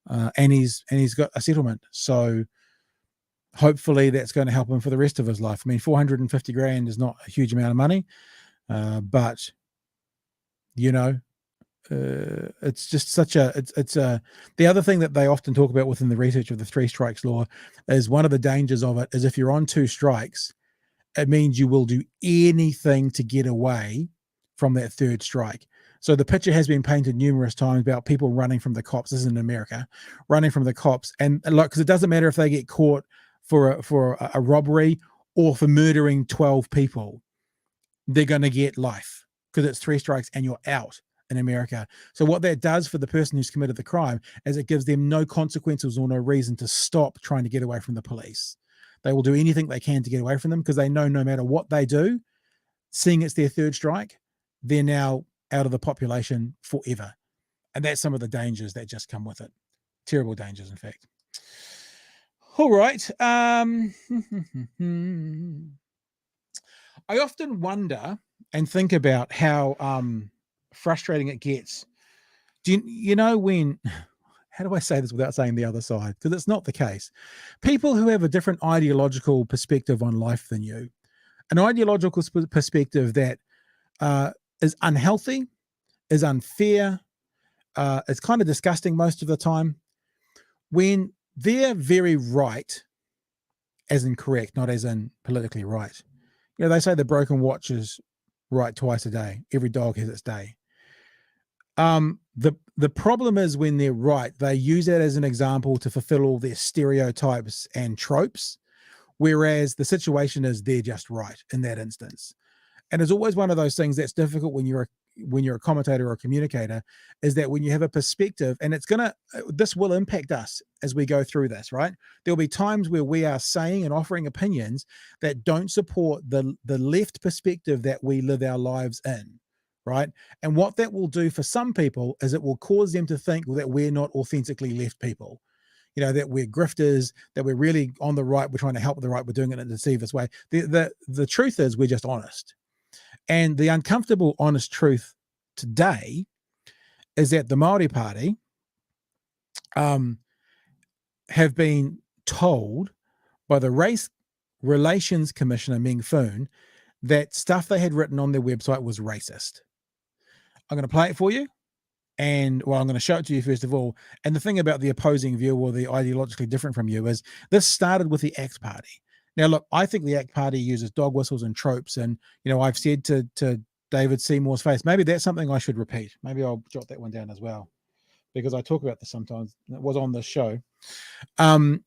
S1: and he's got a settlement. So hopefully that's going to help him for the rest of his life. I mean, 450 grand is not a huge amount of money, but you know, it's just such a, the other thing that they often talk about within the research of the 3 strikes law is one of the dangers of it is if you're on 2 strikes, it means you will do anything to get away from that 3rd strike. So the picture has been painted numerous times about people running from the cops. This is in America, running from the cops. And look, because it doesn't matter if they get caught for a robbery or for murdering 12 people, they're going to get life because it's 3 strikes and you're out in America. So what that does for the person who's committed the crime is it gives them no consequences or no reason to stop trying to get away from the police. They will do anything they can to get away from them because they know no matter what they do, seeing it's their 3rd strike, they're now out of the population forever. And that's some of the dangers that just come with it. Terrible dangers, in fact. All right. I often wonder and think about how frustrating it gets. Do you know when, how do I say this without saying the other side? Because it's not the case. People who have a different ideological perspective on life than you, an ideological perspective that is unhealthy, is unfair, it's kind of disgusting most of the time. When they're very right, as in correct, not as in politically right. You know, they say the broken watch is right twice a day. Every dog has its day. The problem is when they're right, they use that as an example to fulfill all their stereotypes and tropes, whereas the situation is they're just right in that instance. And it's always one of those things that's difficult when you're a commentator or a communicator, is that when you have a perspective, and this will impact us as we go through this, right? There'll be times where we are saying and offering opinions that don't support the left perspective that we live our lives in, right? And what that will do for some people is it will cause them to think that we're not authentically left people. You know, that we're grifters, that we're really on the right, we're trying to help the right, we're doing it in a deceivers way. The truth is we're just honest. And the uncomfortable, honest truth today is that the Māori Party have been told by the Race Relations Commissioner, Meng Foon, that stuff they had written on their website was racist. I'm going to play it for you. And, well, I'm going to show it to you first of all. And the thing about the opposing view or the ideologically different from you is this started with the ACT Party. Now, look, I think the ACT Party uses dog whistles and tropes. And, you know, I've said to David Seymour's face, maybe that's something I should repeat. Maybe I'll jot that one down as well, because I talk about this sometimes. It was on this show. I've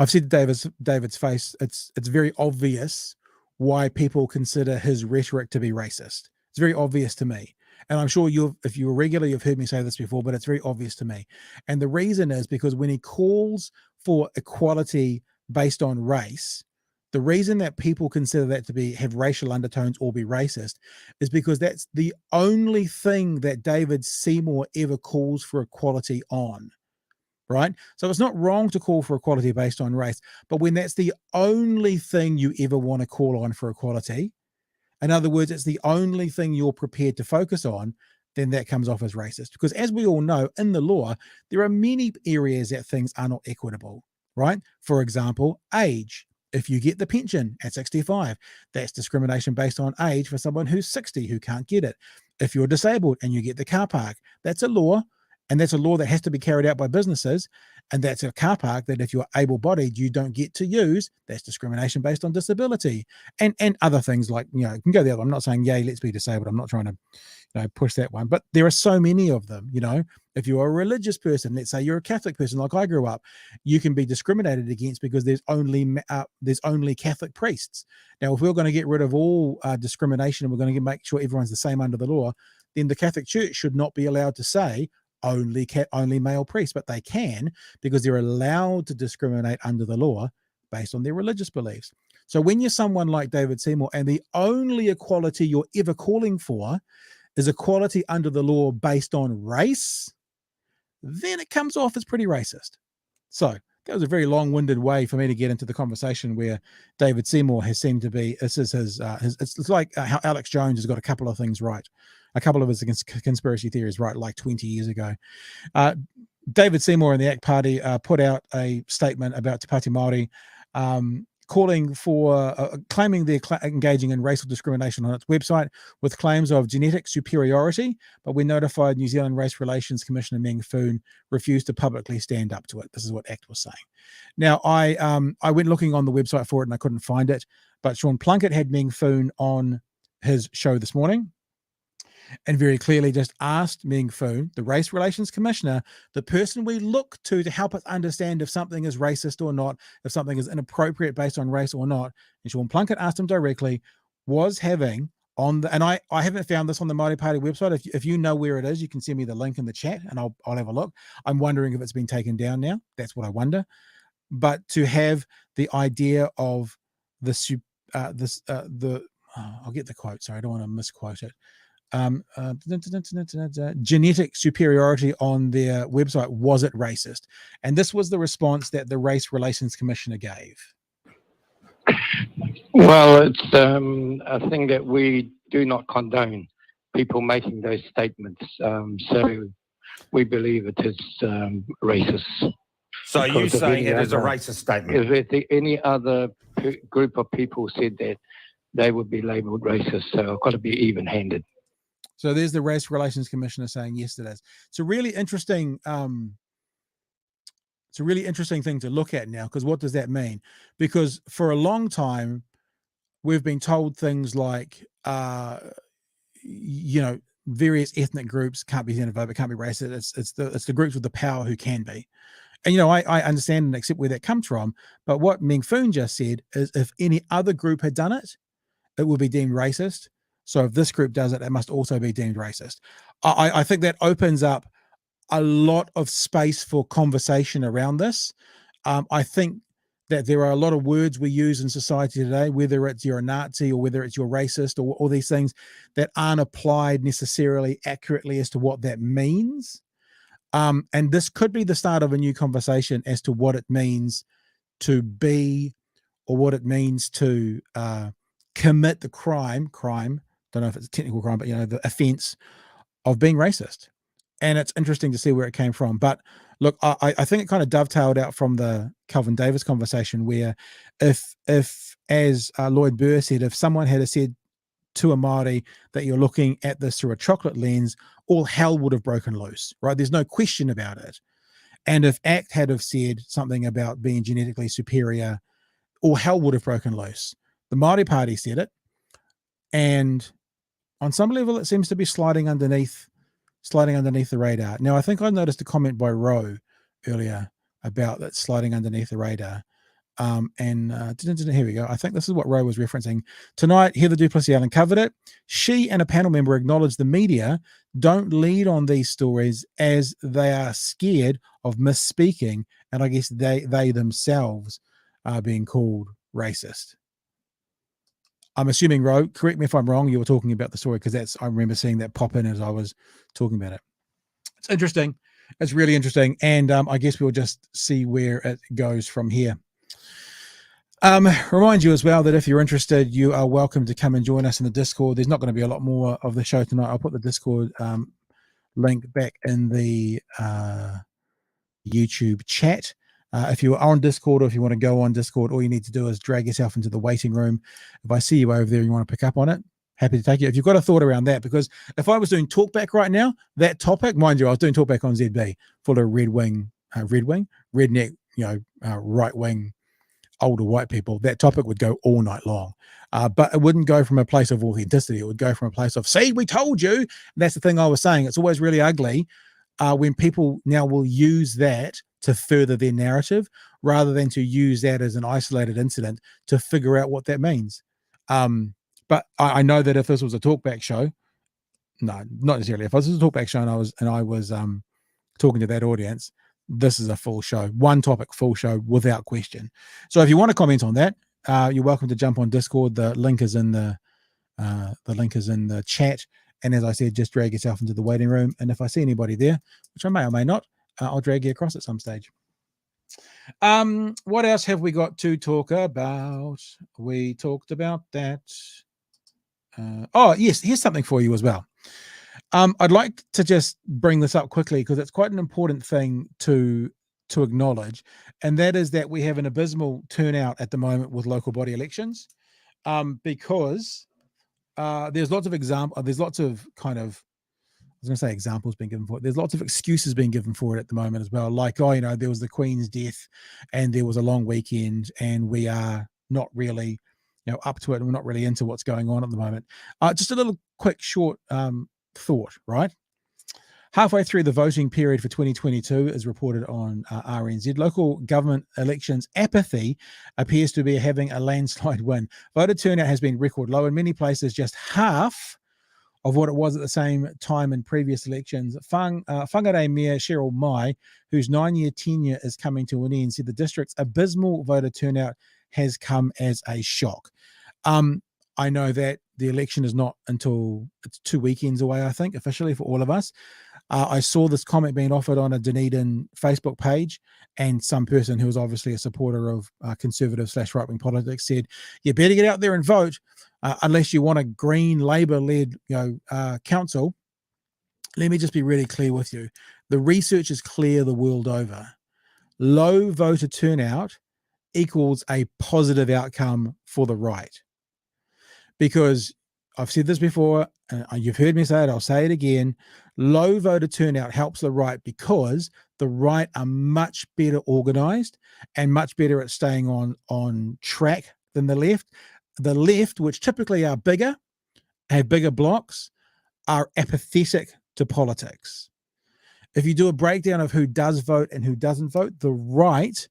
S1: said to David's face, it's very obvious why people consider his rhetoric to be racist. It's very obvious to me. And I'm sure if you're regular, you've heard me say this before, but it's very obvious to me. And the reason is because when he calls for equality based on race, the reason that people consider that to have racial undertones or be racist is because that's the only thing that David Seymour ever calls for equality on, right? So it's not wrong to call for equality based on race, but when that's the only thing you ever want to call on for equality, in other words, it's the only thing you're prepared to focus on, then that comes off as racist. Because as we all know, in the law, there are many areas that things are not equitable, right? For example, age. If you get the pension at 65, that's discrimination based on age for someone who's 60 who can't get it. If you're disabled and you get the car park, that's a law, and that's a law that has to be carried out by businesses, and that's a car park that if you're able-bodied, you don't get to use. That's discrimination based on disability, and other things like, you know, you can go the other. I'm not saying, yay, let's be disabled. I'm not trying to, you know, push that one, but there are so many of them. You know, if you're a religious person, let's say you're a Catholic person, like I grew up, you can be discriminated against because there's only Catholic priests. Now, if we're going to get rid of all discrimination and we're going to make sure everyone's the same under the law, then the Catholic Church should not be allowed to say, only male priests, but they can because they're allowed to discriminate under the law based on their religious beliefs. So when you're someone like David Seymour and the only equality you're ever calling for is equality under the law based on race, then it comes off as pretty racist. So that was a very long-winded way for me to get into the conversation where David Seymour has seemed to be, it's like how Alex Jones has got a couple of things right, a couple of his conspiracy theories right, like 20 years ago. David Seymour and the ACT Party put out a statement about Te Pāti Māori, calling for claiming they're engaging in racial discrimination on its website with claims of genetic superiority, but when notified, New Zealand Race Relations Commissioner Meng Foon refused to publicly stand up to it. This is what ACT was saying. Now, I went looking on the website for it and I couldn't find it, but Sean Plunkett had Meng Foon on his show this morning and very clearly just asked Meng Foon, the Race Relations Commissioner, the person we look to help us understand if something is racist or not, if something is inappropriate based on race or not. And Sean Plunkett asked him directly, was having on the, and I haven't found this on the Māori Party website. If you know where it is, you can send me the link in the chat and I'll have a look. I'm wondering if it's been taken down now. That's what I wonder. But to have the idea of I'll get the quote. Sorry, I don't want to misquote it. Genetic superiority on their website, was it racist? And this was the response that the Race Relations Commissioner gave.
S17: Well, it's a thing that we do not condone, people making those statements. So we believe it is racist.
S18: So you saying it is a racist statement?
S17: If any other group of people said that, they would be labelled racist. So I've got to be even-handed.
S1: So there's the Race Relations Commissioner saying yes, it is. It's a really interesting thing to look at now, because what does that mean? Because for a long time, we've been told things like, various ethnic groups can't be xenophobic, can't be racist. It's the groups with the power who can be. And, I understand and accept where that comes from. But what Meng Foon just said is if any other group had done it, it would be deemed racist. So if this group does it, it must also be deemed racist. I think that opens up a lot of space for conversation around this. I think that there are a lot of words we use in society today, whether it's you're a Nazi or whether it's you're racist or all these things that aren't applied necessarily accurately as to what that means. And this could be the start of a new conversation as to what it means to be, or what it means to commit the crime, don't know if it's a technical crime, but the offense of being racist. And it's interesting to see where it came from. But look, I think it kind of dovetailed out from the Kelvin Davis conversation, where if as Lloyd Burr said, if someone had said to a Māori that you're looking at this through a chocolate lens, all hell would have broken loose, right? There's no question about it. And if ACT had have said something about being genetically superior, all hell would have broken loose. The Māori Party said it, and on some level, it seems to be sliding underneath the radar. Now, I think I noticed a comment by Ro earlier about that sliding underneath the radar. Here we go. I think this is what Ro was referencing. Tonight, Heather du Plessis-Allen covered it. She and a panel member acknowledged the media don't lead on these stories as they are scared of misspeaking, and I guess they themselves are being called racist. I'm assuming, Ro, correct me if I'm wrong, you were talking about the story, because I remember seeing that pop in as I was talking about it. It's interesting. It's really interesting. And I guess we'll just see where it goes from here. Remind you as well that if you're interested, you are welcome to come and join us in the Discord. There's not going to be a lot more of the show tonight. I'll put the Discord link back in the YouTube chat. If you are on Discord, or if you want to go on Discord, all you need to do is drag yourself into the waiting room. If I see you over there and you want to pick up on it, happy to take it. If you've got a thought around that, because if I was doing talkback right now, that topic, mind you, I was doing talkback on ZB, full of redneck, right-wing, older white people, that topic would go all night long. But it wouldn't go from a place of authenticity. It would go from a place of, see, we told you. And that's the thing I was saying. It's always really ugly when people now will use that to further their narrative, rather than to use that as an isolated incident to figure out what that means. But I know that if this was a talkback show, no, not necessarily. If this was a talkback show and I was talking to that audience, this is a full show, one topic, full show without question. So if you want to comment on that, you're welcome to jump on Discord. The link is in the chat. And as I said, just drag yourself into the waiting room. And if I see anybody there, which I may or may not, I'll drag you across at some stage. What else have we got to talk about? We talked about that. Oh, yes, here's something for you as well. I'd like to just bring this up quickly because it's quite an important thing to acknowledge, and that is that we have an abysmal turnout at the moment with local body elections, because there's lots of examples being given for it. There's lots of excuses being given for it at the moment as well. Like, oh, there was the Queen's death and there was a long weekend and we are not really, up to it, and we're not really into what's going on at the moment. Just a little quick, short thought, right? Halfway through the voting period for 2022, as reported on RNZ, local government elections apathy appears to be having a landslide win. Voter turnout has been record low in many places, just half of what it was at the same time in previous elections. Whangarei Mayor Cheryl Mai, whose 9-year tenure is coming to an end, said the district's abysmal voter turnout has come as a shock. I know that the election is not until it's 2 weekends away, I think, officially for all of us. I saw this comment being offered on a Dunedin Facebook page, and some person who was obviously a supporter of conservative / right-wing politics said, you better get out there and vote unless you want a Green Labour-led council. Let me just be really clear with you. The research is clear the world over. Low voter turnout equals a positive outcome for the right. Because I've said this before, you've heard me say it, I'll say it again, low voter turnout helps the right because the right are much better organised and much better at staying on track than the left. The left, which typically are bigger, have bigger blocks, are apathetic to politics. If you do a breakdown of who does vote and who doesn't vote, the right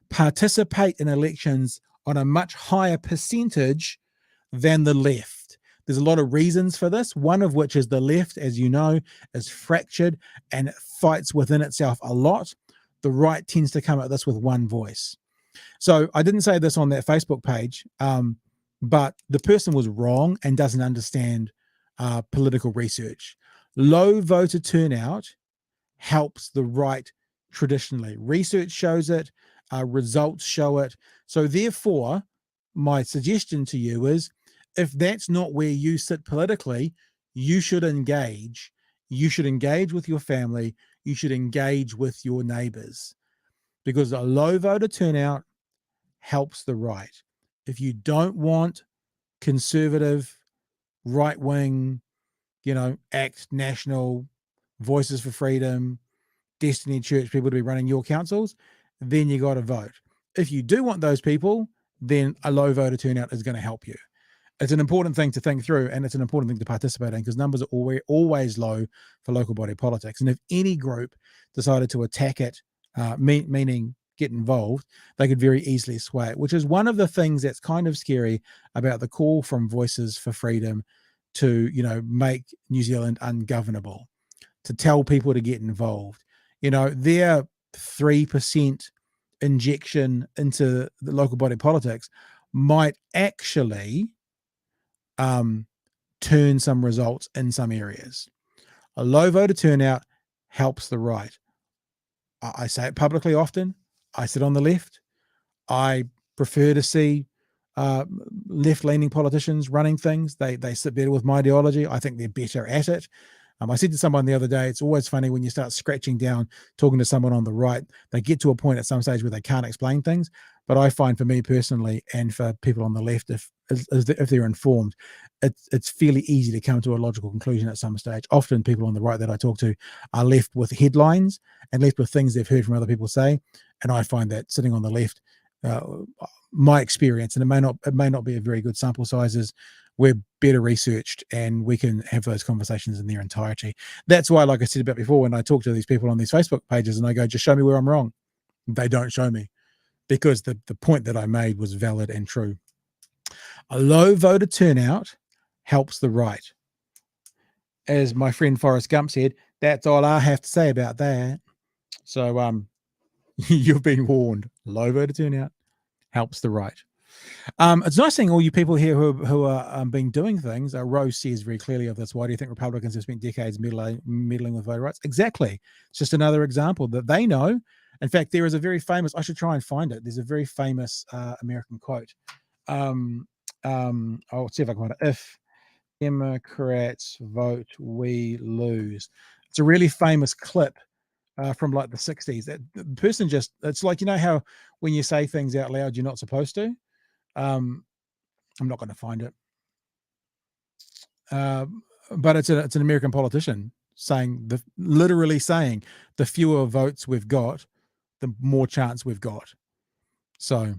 S1: participate in elections on a much higher percentage than the left. There's a lot of reasons for this, one of which is the left, as you know, is fractured and it fights within itself a lot. The right tends to come at this with one voice. So I didn't say this on that Facebook page, but the person was wrong and doesn't understand political research. Low voter turnout helps the right traditionally. Research shows it, results show it. So therefore, my suggestion to you is, if that's not where you sit politically, you should engage. You should engage with your family. You should engage with your neighbors, because a low voter turnout helps the right. If you don't want conservative, right-wing, ACT, National, Voices for Freedom, Destiny Church people to be running your councils, then you got to vote. If you do want those people, then a low voter turnout is going to help you. It's an important thing to think through, and it's an important thing to participate in, because numbers are always low for local body politics. And if any group decided to attack it, meaning get involved, they could very easily sway it, which is one of the things that's kind of scary about the call from Voices for Freedom to, make New Zealand ungovernable, to tell people to get involved. Their 3% injection into the local body politics might actually turn some results in some areas. A low voter turnout helps the right. I say it publicly often. I sit on the left. I prefer to see left-leaning politicians running things. They sit better with my ideology. I think they're better at it. I said to someone the other day, it's always funny when you start scratching down, talking to someone on the right, they get to a point at some stage where they can't explain things. But I find, for me personally, and for people on the left, if they're informed, it's fairly easy to come to a logical conclusion at some stage. Often people on the right that I talk to are left with headlines and left with things they've heard from other people say. And I find that sitting on the left, my experience, and it may not be a very good sample sizes, we're better researched and we can have those conversations in their entirety. That's why, like I said about before, when I talk to these people on these Facebook pages and I go, just show me where I'm wrong, they don't show me, because the point that I made was valid and true. A low voter turnout helps the right. As my friend Forrest Gump said, that's all I have to say about that. So you've been warned. Low voter turnout helps the right. It's nice seeing all you people here who are been doing things. Rose says very clearly of this. Why do you think Republicans have spent decades meddling with voter rights? Exactly. It's just another example that they know. In fact, there is a very famous, I should try and find it. There's a very famous American quote. I'll see if I can find it. If Democrats vote, we lose. It's a really famous clip from like the 60s. That the person just, it's like, you know how when you say things out loud, you're not supposed to. I'm not going to find it. But it's an American politician literally saying the fewer votes we've got, the more chance we've got. So,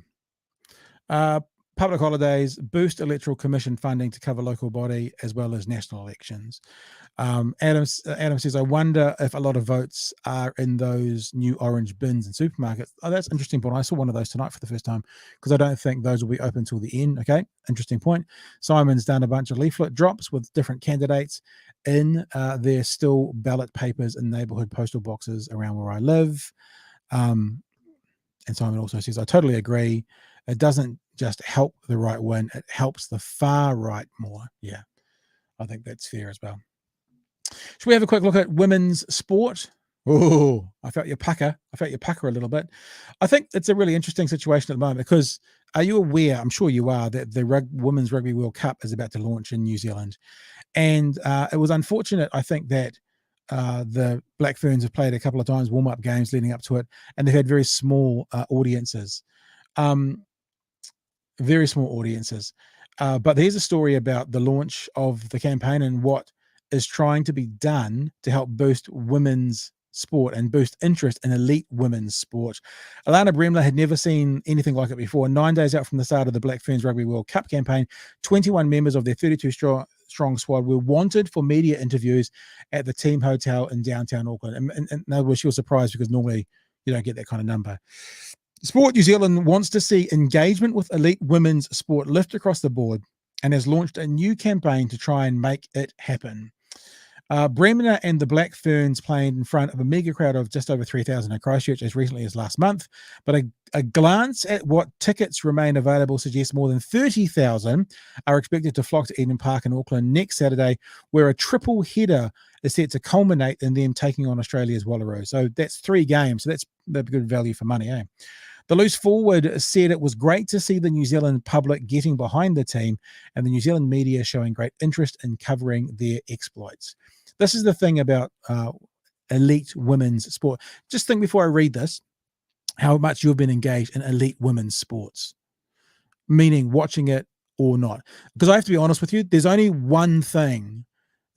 S1: public holidays, boost electoral commission funding to cover local body as well as national elections. Adam says, I wonder if a lot of votes are in those new orange bins in supermarkets. Oh, that's an interesting point. I saw one of those tonight for the first time because I don't think those will be open till the end. Okay, interesting point. Simon's done a bunch of leaflet drops with different candidates in their still ballot papers in neighbourhood postal boxes around where I live. And Simon also says, I totally agree. It doesn't just help the right win, it helps the far right more. Yeah, I think that's fair as well. Should we have a quick look at women's sport? Oh, I felt your pucker. A little bit. I think it's a really interesting situation at the moment because are you aware, I'm sure you are, that the Women's Rugby World Cup is about to launch in New Zealand. And it was unfortunate, I think, that the Black Ferns have played a couple of times warm-up games leading up to it, and they've had very small audiences. Very small audiences. But here's a story about the launch of the campaign and what is trying to be done to help boost women's sport and boost interest in elite women's sport. Alana Bremler had never seen anything like it before. 9 days out from the start of the Black Ferns Rugby World Cup campaign, 21 members of their 32 strong squad were wanted for media interviews at the team hotel in downtown Auckland. And in other words, she was surprised because normally you don't get that kind of number. Sport New Zealand wants to see engagement with elite women's sport lift across the board and has launched a new campaign to try and make it happen. Bremner and the Black Ferns played in front of a mega crowd of just over 3,000 in Christchurch as recently as last month. But a glance at what tickets remain available suggests more than 30,000 are expected to flock to Eden Park in Auckland next Saturday, where a triple header is set to culminate in them taking on Australia's Wallaroos. So that's 3 games. So that's good value for money, eh? The loose forward said it was great to see the New Zealand public getting behind the team and the New Zealand media showing great interest in covering their exploits. This is the thing about elite women's sport. Just think before I read this, how much you've been engaged in elite women's sports, meaning watching it or not. Because I have to be honest with you, there's only one thing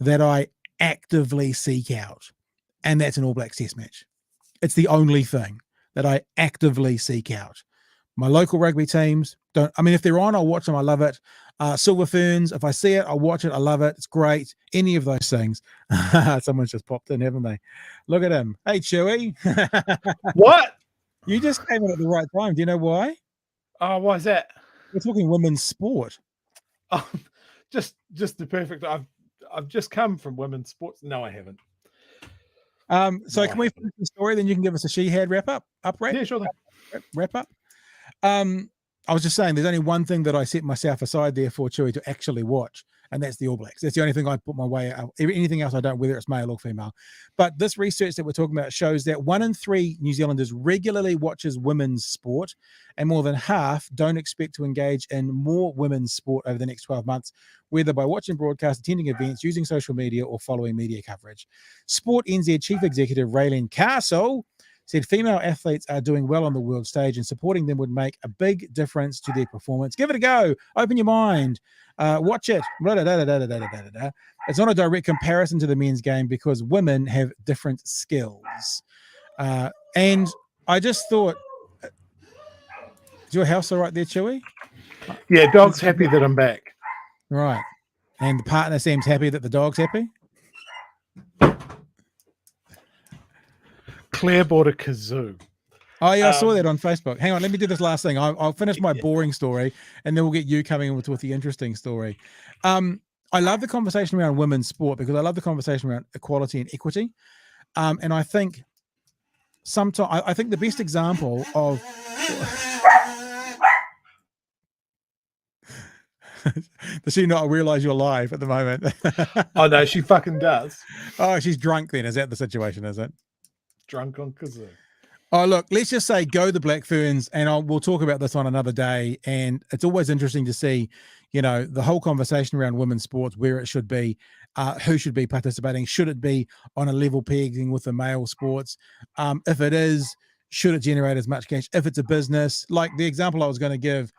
S1: that I actively seek out, and that's an All Blacks test match. It's the only thing that I actively seek out. My local rugby teams don't, I mean, if they're on, I'll watch them. I love it. Silver Ferns, if I see it, I'll watch it. I love it. It's great. Any of those things. Someone's just popped in, haven't they? Look at him. Hey, Chewy.
S19: What?
S1: You just came in at the right time. Do you know why?
S19: Oh, why is that?
S1: We're talking women's sport.
S19: Oh, just the perfect. I've just come from women's sports. No, I haven't.
S1: So can we finish the story? Then you can give us a she had wrap up.
S19: Yeah, sure thing.
S1: Wrap up. I was just saying there's only one thing that I set myself aside there for Chewy to actually watch, and that's the All Blacks. That's the only thing I put my way out. Anything else I don't, whether it's male or female. But this research that we're talking about shows that 1 in 3 New Zealanders regularly watches women's sport, and more than half don't expect to engage in more women's sport over the next 12 months, whether by watching broadcasts, attending events, using social media, or following media coverage. Sport NZ Chief Executive Raylene Castle said female athletes are doing well on the world stage and supporting them would make a big difference to their performance. Give it a go. Open your mind. Watch it. It's not a direct comparison to the men's game because women have different skills. And I just thought, is your house all right there, Chewy?
S19: Yeah, dog's happy that I'm back.
S1: Right. And the partner seems happy that the dog's happy?
S19: Claire bought a kazoo.
S1: Oh, yeah, I saw that on Facebook. Hang on, let me do this last thing. I'll finish my boring story, and then we'll get you coming in with the interesting story. I love the conversation around women's sport because I love the conversation around equality and equity. And I think sometimes I think the best example of does she not realize you're live at the moment?
S19: Oh no, she fucking does.
S1: Oh, she's drunk then. Is that the situation, is it?
S19: Drunk on kazoo.
S1: Oh, look, let's just say go the Black Ferns, and we'll talk about this on another day. And it's always interesting to see, you know, the whole conversation around women's sports, where it should be, who should be participating. Should it be on a level pegging with the male sports? If it is, should it generate as much cash? If it's a business, like the example I was going to give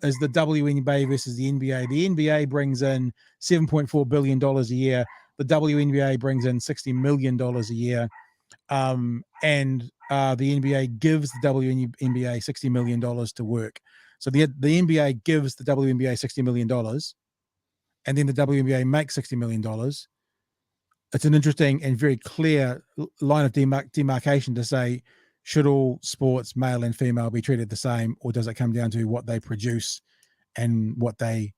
S1: is the WNBA versus the NBA. The NBA brings in $7.4 billion a year. The WNBA brings in $60 million a year. And the NBA gives the WNBA $60 million to work. So the NBA gives the WNBA $60 million, and then the WNBA makes $60 million. It's an interesting and very clear line of demarcation to say, should all sports, male and female, be treated the same, or does it come down to what they produce and what they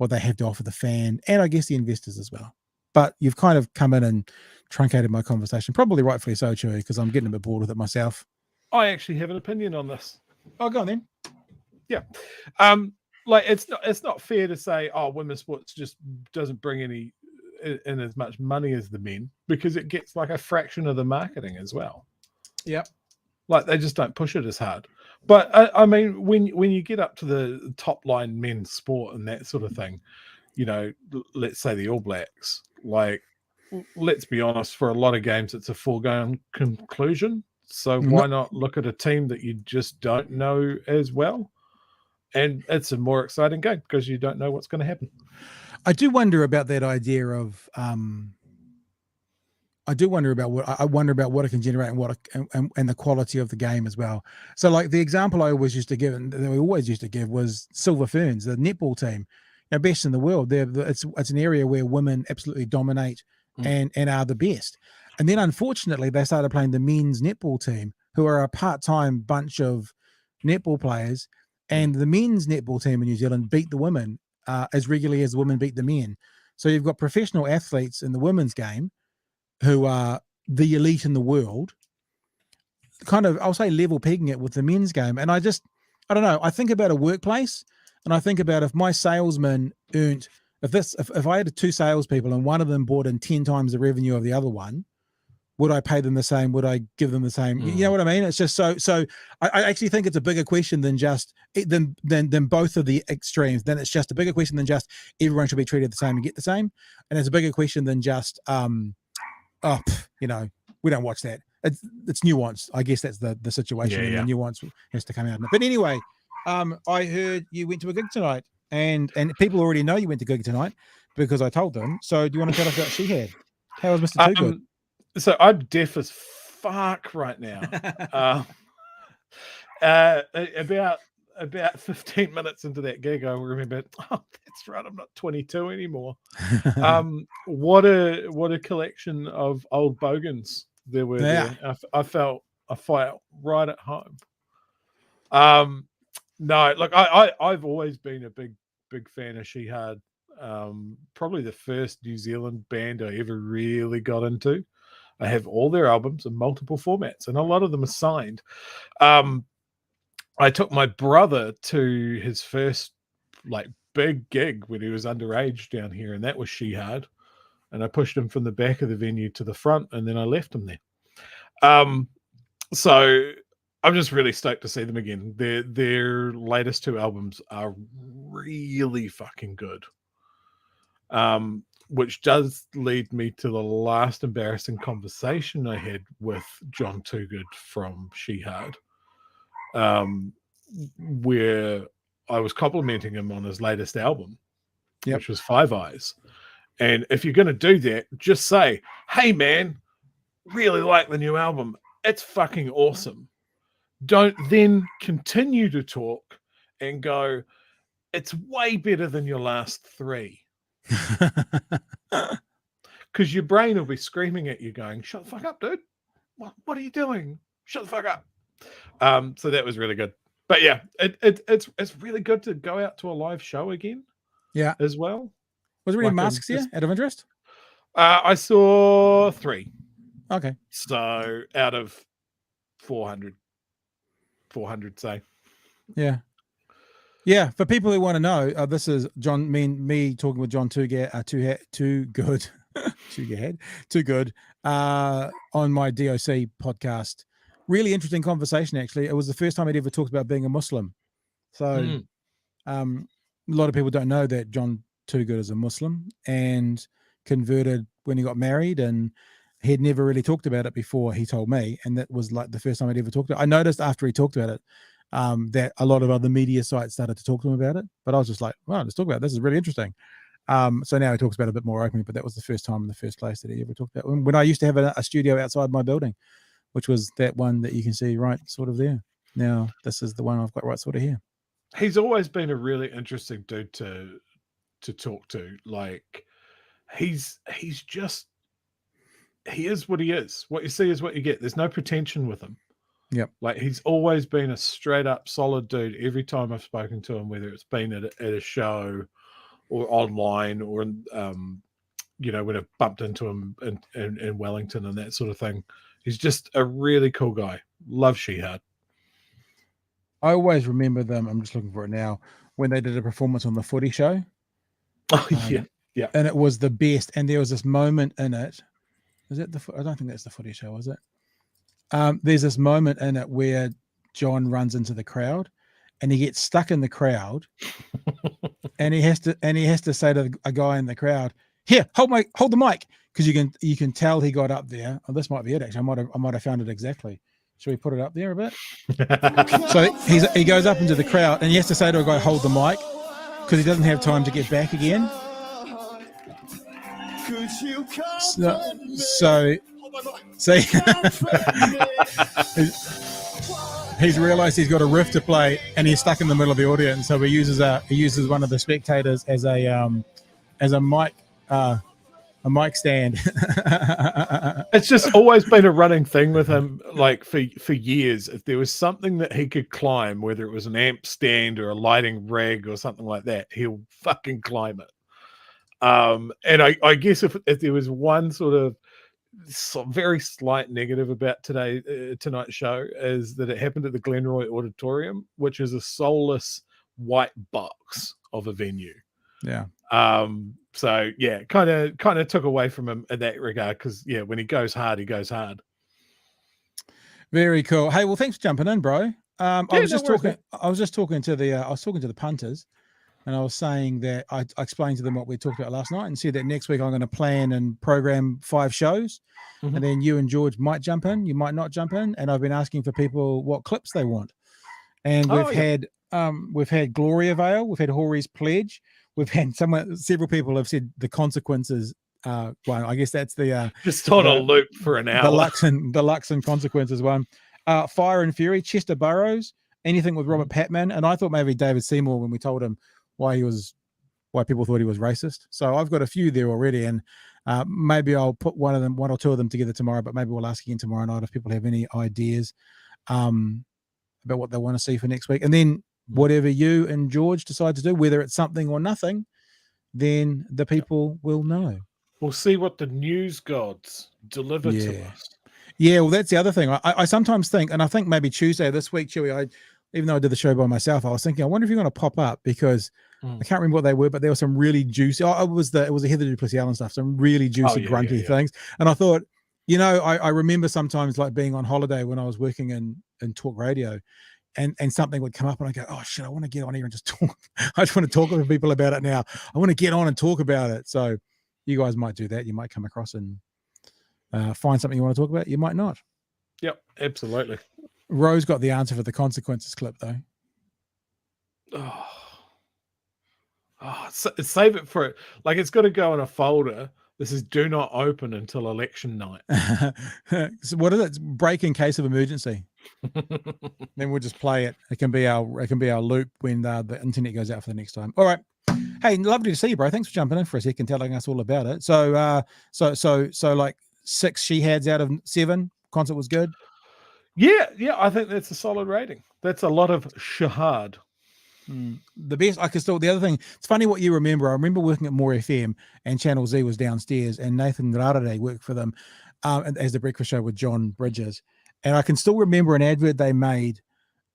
S1: have to offer the fan, and I guess the investors as well? But you've kind of come in and truncated my conversation, probably rightfully so, Chhour, because I'm getting a bit bored with it myself.
S19: I actually have an opinion on this.
S1: Oh, go on then.
S19: Yeah. Like it's not fair to say, oh, women's sports just doesn't bring in as much money as the men, because it gets like a fraction of the marketing as well.
S1: Yeah.
S19: Like they just don't push it as hard. But I mean, when you get up to the top line men's sport and that sort of thing, you know, let's say the All Blacks, like, let's be honest, for a lot of games, it's a foregone conclusion. So why not look at a team that you just don't know as well? And it's a more exciting game because you don't know what's going to happen.
S1: I do wonder about that idea of, I wonder about what it can generate and what and the quality of the game as well. So like the example I always used to give, and that we always used to give, was Silver Ferns, the netball team, you know, best in the world. It's an area where women absolutely dominate and are the best. And then unfortunately they started playing the men's netball team, who are a part-time bunch of netball players, and the men's netball team in New Zealand beat the women as regularly as the women beat the men. So you've got professional athletes in the women's game who are the elite in the world, kind of, I'll say, level pegging it with the men's game. And I don't know, I think about a workplace, and I think about if my salesman earned, if I had two salespeople and one of them brought in 10 times the revenue of the other one, would I pay them the same? Would I give them the same? You know what I mean? It's just so I actually think it's a bigger question than just than both of the extremes. Then it's just a bigger question than just everyone should be treated the same and get the same. And it's a bigger question than just you know, we don't watch that. It's nuanced. I guess that's the situation, and the nuance has to come out. But anyway, I heard you went to a gig tonight, and people already know you went to a gig tonight because I told them. So do you want to tell us what she had? How was Mr. Too Good?
S19: So I'm deaf as fuck right now. About 15 minutes into that gig, I remembered, oh, that's right, I'm not 22 anymore. What a collection of old bogans there were.
S1: Yeah.
S19: There. I felt right at home. No, look, I've always been a big fan of She Hard. Probably the first New Zealand band I ever really got into. I have all their albums in multiple formats, and a lot of them are signed. I took my brother to his first like big gig when he was underage down here, and that was She Hard. And I pushed him from the back of the venue to the front, and then I left him there. So I'm just really stoked to see them again. Their latest two albums are really fucking good. Which does lead me to the last embarrassing conversation I had with John Toogood from She Hard, where I was complimenting him on his latest album, which was Five Eyes. And if you're going to do that, just say, hey, man, really like the new album. It's fucking awesome. Don't then continue to talk and go, it's way better than your last three. Because your brain will be screaming at you going, shut the fuck up, dude. What are you doing? Shut the fuck up. So that was really good. But yeah, it's really good to go out to a live show again.
S1: Yeah.
S19: As well.
S1: Was there any masks here out of interest?
S19: I saw 3.
S1: Okay.
S19: So out of 400, say.
S1: Yeah. Yeah, for people who want to know, this is John. Me talking with John Too Good on my DOC podcast. Really interesting conversation. Actually, it was the first time he'd ever talked about being a Muslim. So, a lot of people don't know that John Too Good is a Muslim and converted when he got married, and he'd never really talked about it before. He told me, and that was like the first time I'd ever talked about it. I noticed after he talked about it. That a lot of other media sites started to talk to him about it, but I was just like, "Wow, let's talk about it. This is really interesting." So now he talks about it a bit more openly, but that was the first time in the first place that he ever talked about it. When I used to have a studio outside my building, which was that one that you can see right sort of there. Now this is the one I've got right sort of here.
S19: He's always been a really interesting dude to talk to. Like he is what he is. What you see is what you get. There's no pretension with him.
S1: Yep.
S19: Like he's always been a straight up solid dude every time I've spoken to him, whether it's been at a show or online or, when I've bumped into him in Wellington and that sort of thing. He's just a really cool guy. Love Chhour.
S1: I always remember them. I'm just looking for it now when they did a performance on the footy show.
S19: Oh, yeah. Yeah.
S1: And it was the best. And there was this moment in it. Is it I don't think that's the footy show, is it? There's this moment in it where John runs into the crowd and he gets stuck in the crowd and he has to say to a guy in the crowd, "Here, hold the mic," because you can tell he got up there. Oh, this might be it actually. I might have found it exactly. Should we put it up there a bit? So he goes up into the crowd and he has to say to a guy, "Hold the mic," because he doesn't have time to get back again. So see, he's realized he's got a riff to play and he's stuck in the middle of the audience. So he uses one of the spectators as a mic stand.
S19: It's just always been a running thing with him, like for years. If there was something that he could climb, whether it was an amp stand or a lighting rig or something like that, he'll fucking climb it. And I guess if there was one sort of very slight negative about tonight's show is that it happened at the Glenroy Auditorium, which is a soulless white box of a venue.
S1: Yeah.
S19: So yeah, kind of took away from him in that regard because yeah, when he goes hard, he goes hard.
S1: Very cool. Hey, well, thanks for jumping in, bro. I was just talking to the punters. And I was saying that I explained to them what we talked about last night and said that next week I'm going to plan and program 5 shows. Mm-hmm. And then you and George might jump in, you might not jump in. And I've been asking for people what clips they want. And we've had Gloria Vale, we've had Hori's Pledge, we've had several people have said the consequences. Well, I guess that's the
S19: just on a loop for an hour.
S1: The Lux and Consequences one. Fire and Fury, Chester Burrows, anything with Robert Patman. And I thought maybe David Seymour when we told him why people thought he was racist. So I've got a few there already, and maybe I'll put one or two of them together tomorrow, but maybe we'll ask again tomorrow night if people have any ideas about what they want to see for next week. And then whatever you and George decide to do, whether it's something or nothing, then the people will know.
S19: We'll see what the news gods deliver to us.
S1: Yeah, well, that's the other thing. I sometimes think, and I think maybe Tuesday this week, Chhour, even though I did the show by myself, I was thinking, I wonder if you're going to pop up because I can't remember what they were, but there were some really juicy. It was the Heather Duplessis Allen stuff, some really juicy, grunty things. And I thought, I remember sometimes like being on holiday when I was working in talk radio, and something would come up, and I go, oh shit, I want to get on here and just talk. I just want to talk with people about it now. I want to get on and talk about it. So you guys might do that. You might come across and find something you want to talk about. You might not.
S19: Yep, absolutely.
S1: Rose got the answer for the consequences clip though.
S19: Save it for it. Like it's got to go in a folder. This is do not open until election night.
S1: So what is it? Break in case of emergency. Then we'll just play it. It can be our loop when the internet goes out for the next time. All right. Hey, lovely to see you, bro. Thanks for jumping in for a second, telling us all about it. So like 6 she-hads out of 7. Concert was good.
S19: Yeah, I think that's a solid rating. That's a lot of shahad.
S1: The best I could still. The other thing, it's funny what you remember. I remember working at More FM and Channel Z was downstairs, and Nathan Rarare worked for them as the breakfast show with John Bridges. And I can still remember an advert they made,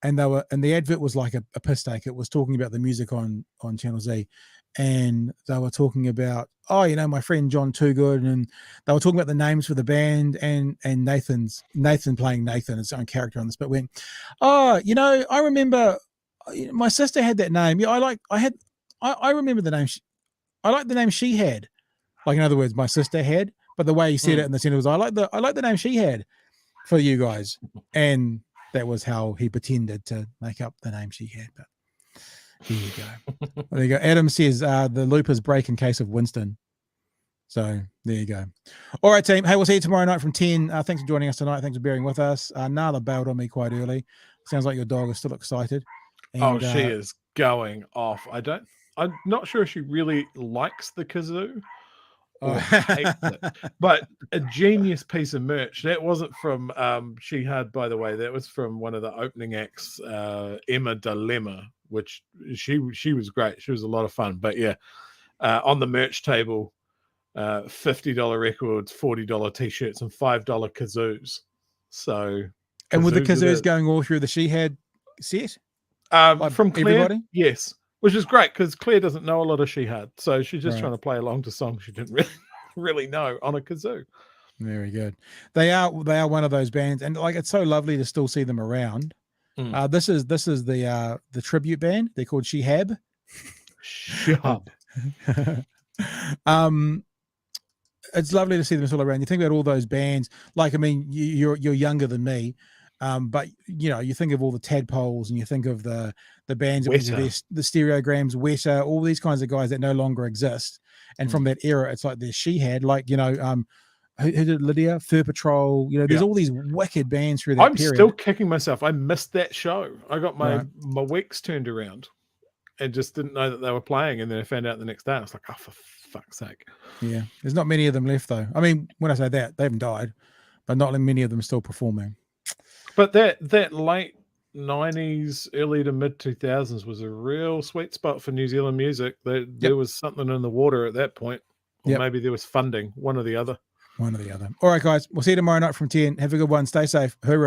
S1: and the advert was like a piss take. It was talking about the music on Channel Z, and they were talking about, my friend John Toogood, and they were talking about the names for the band, and Nathan playing Nathan, his own character on this, but went, I remember my sister had that name. Yeah, I remember the name. I like the name she had. Like, in other words, my sister had, but the way he said it in the sentence was, I like the name she had for you guys. And that was how he pretended to make up the name she had. But there you go. There you go. Adam says the loopers break in case of Winston. So there you go. All right, team. Hey, we'll see you tomorrow night from 10. Thanks for joining us tonight. Thanks for bearing with us. Nala bailed on me quite early. Sounds like your dog is still excited. And,
S19: she is going off. I'm not sure if she really likes the kazoo or hates it, but a genius piece of merch. That wasn't from She Had, by the way. That was from one of the opening acts, Emma Dilemma, which she was great. She was a lot of fun. But yeah, on the merch table, $50 records, $40 t-shirts, and $5 kazoos. So,
S1: and with the kazoos going all through the She Had set,
S19: from Claire,
S1: everybody,
S19: yes, which is great because Claire doesn't know a lot of She Had, so she's just trying to play along to songs she didn't really know on a kazoo.
S1: Very good. They are one of those bands, and like, it's so lovely to still see them around. This is the tribute band. They're called Shehab.
S19: Shehab.
S1: It's lovely to see them still around. You think about all those bands. Like, I mean, you're younger than me, but you think of all the Tadpoles, and you think of the bands, the Stereograms, Weta, all these kinds of guys that no longer exist. And from that era, it's like there's She Had, like, who did Lydia? Fur Patrol. There's all these wicked bands through that period.
S19: I'm still kicking myself. I missed that show. I got my weeks turned around and just didn't know that they were playing. And then I found out the next day. I was like, oh, for fuck's sake.
S1: Yeah. There's not many of them left, though. I mean, when I say that, they haven't died, but not many of them still performing.
S19: But that late 90s, early to mid 2000s was a real sweet spot for New Zealand music. There was something in the water at that point. Or maybe there was funding, one or the other.
S1: All right, guys. We'll see you tomorrow night from 10. Have a good one. Stay safe. Hoorah.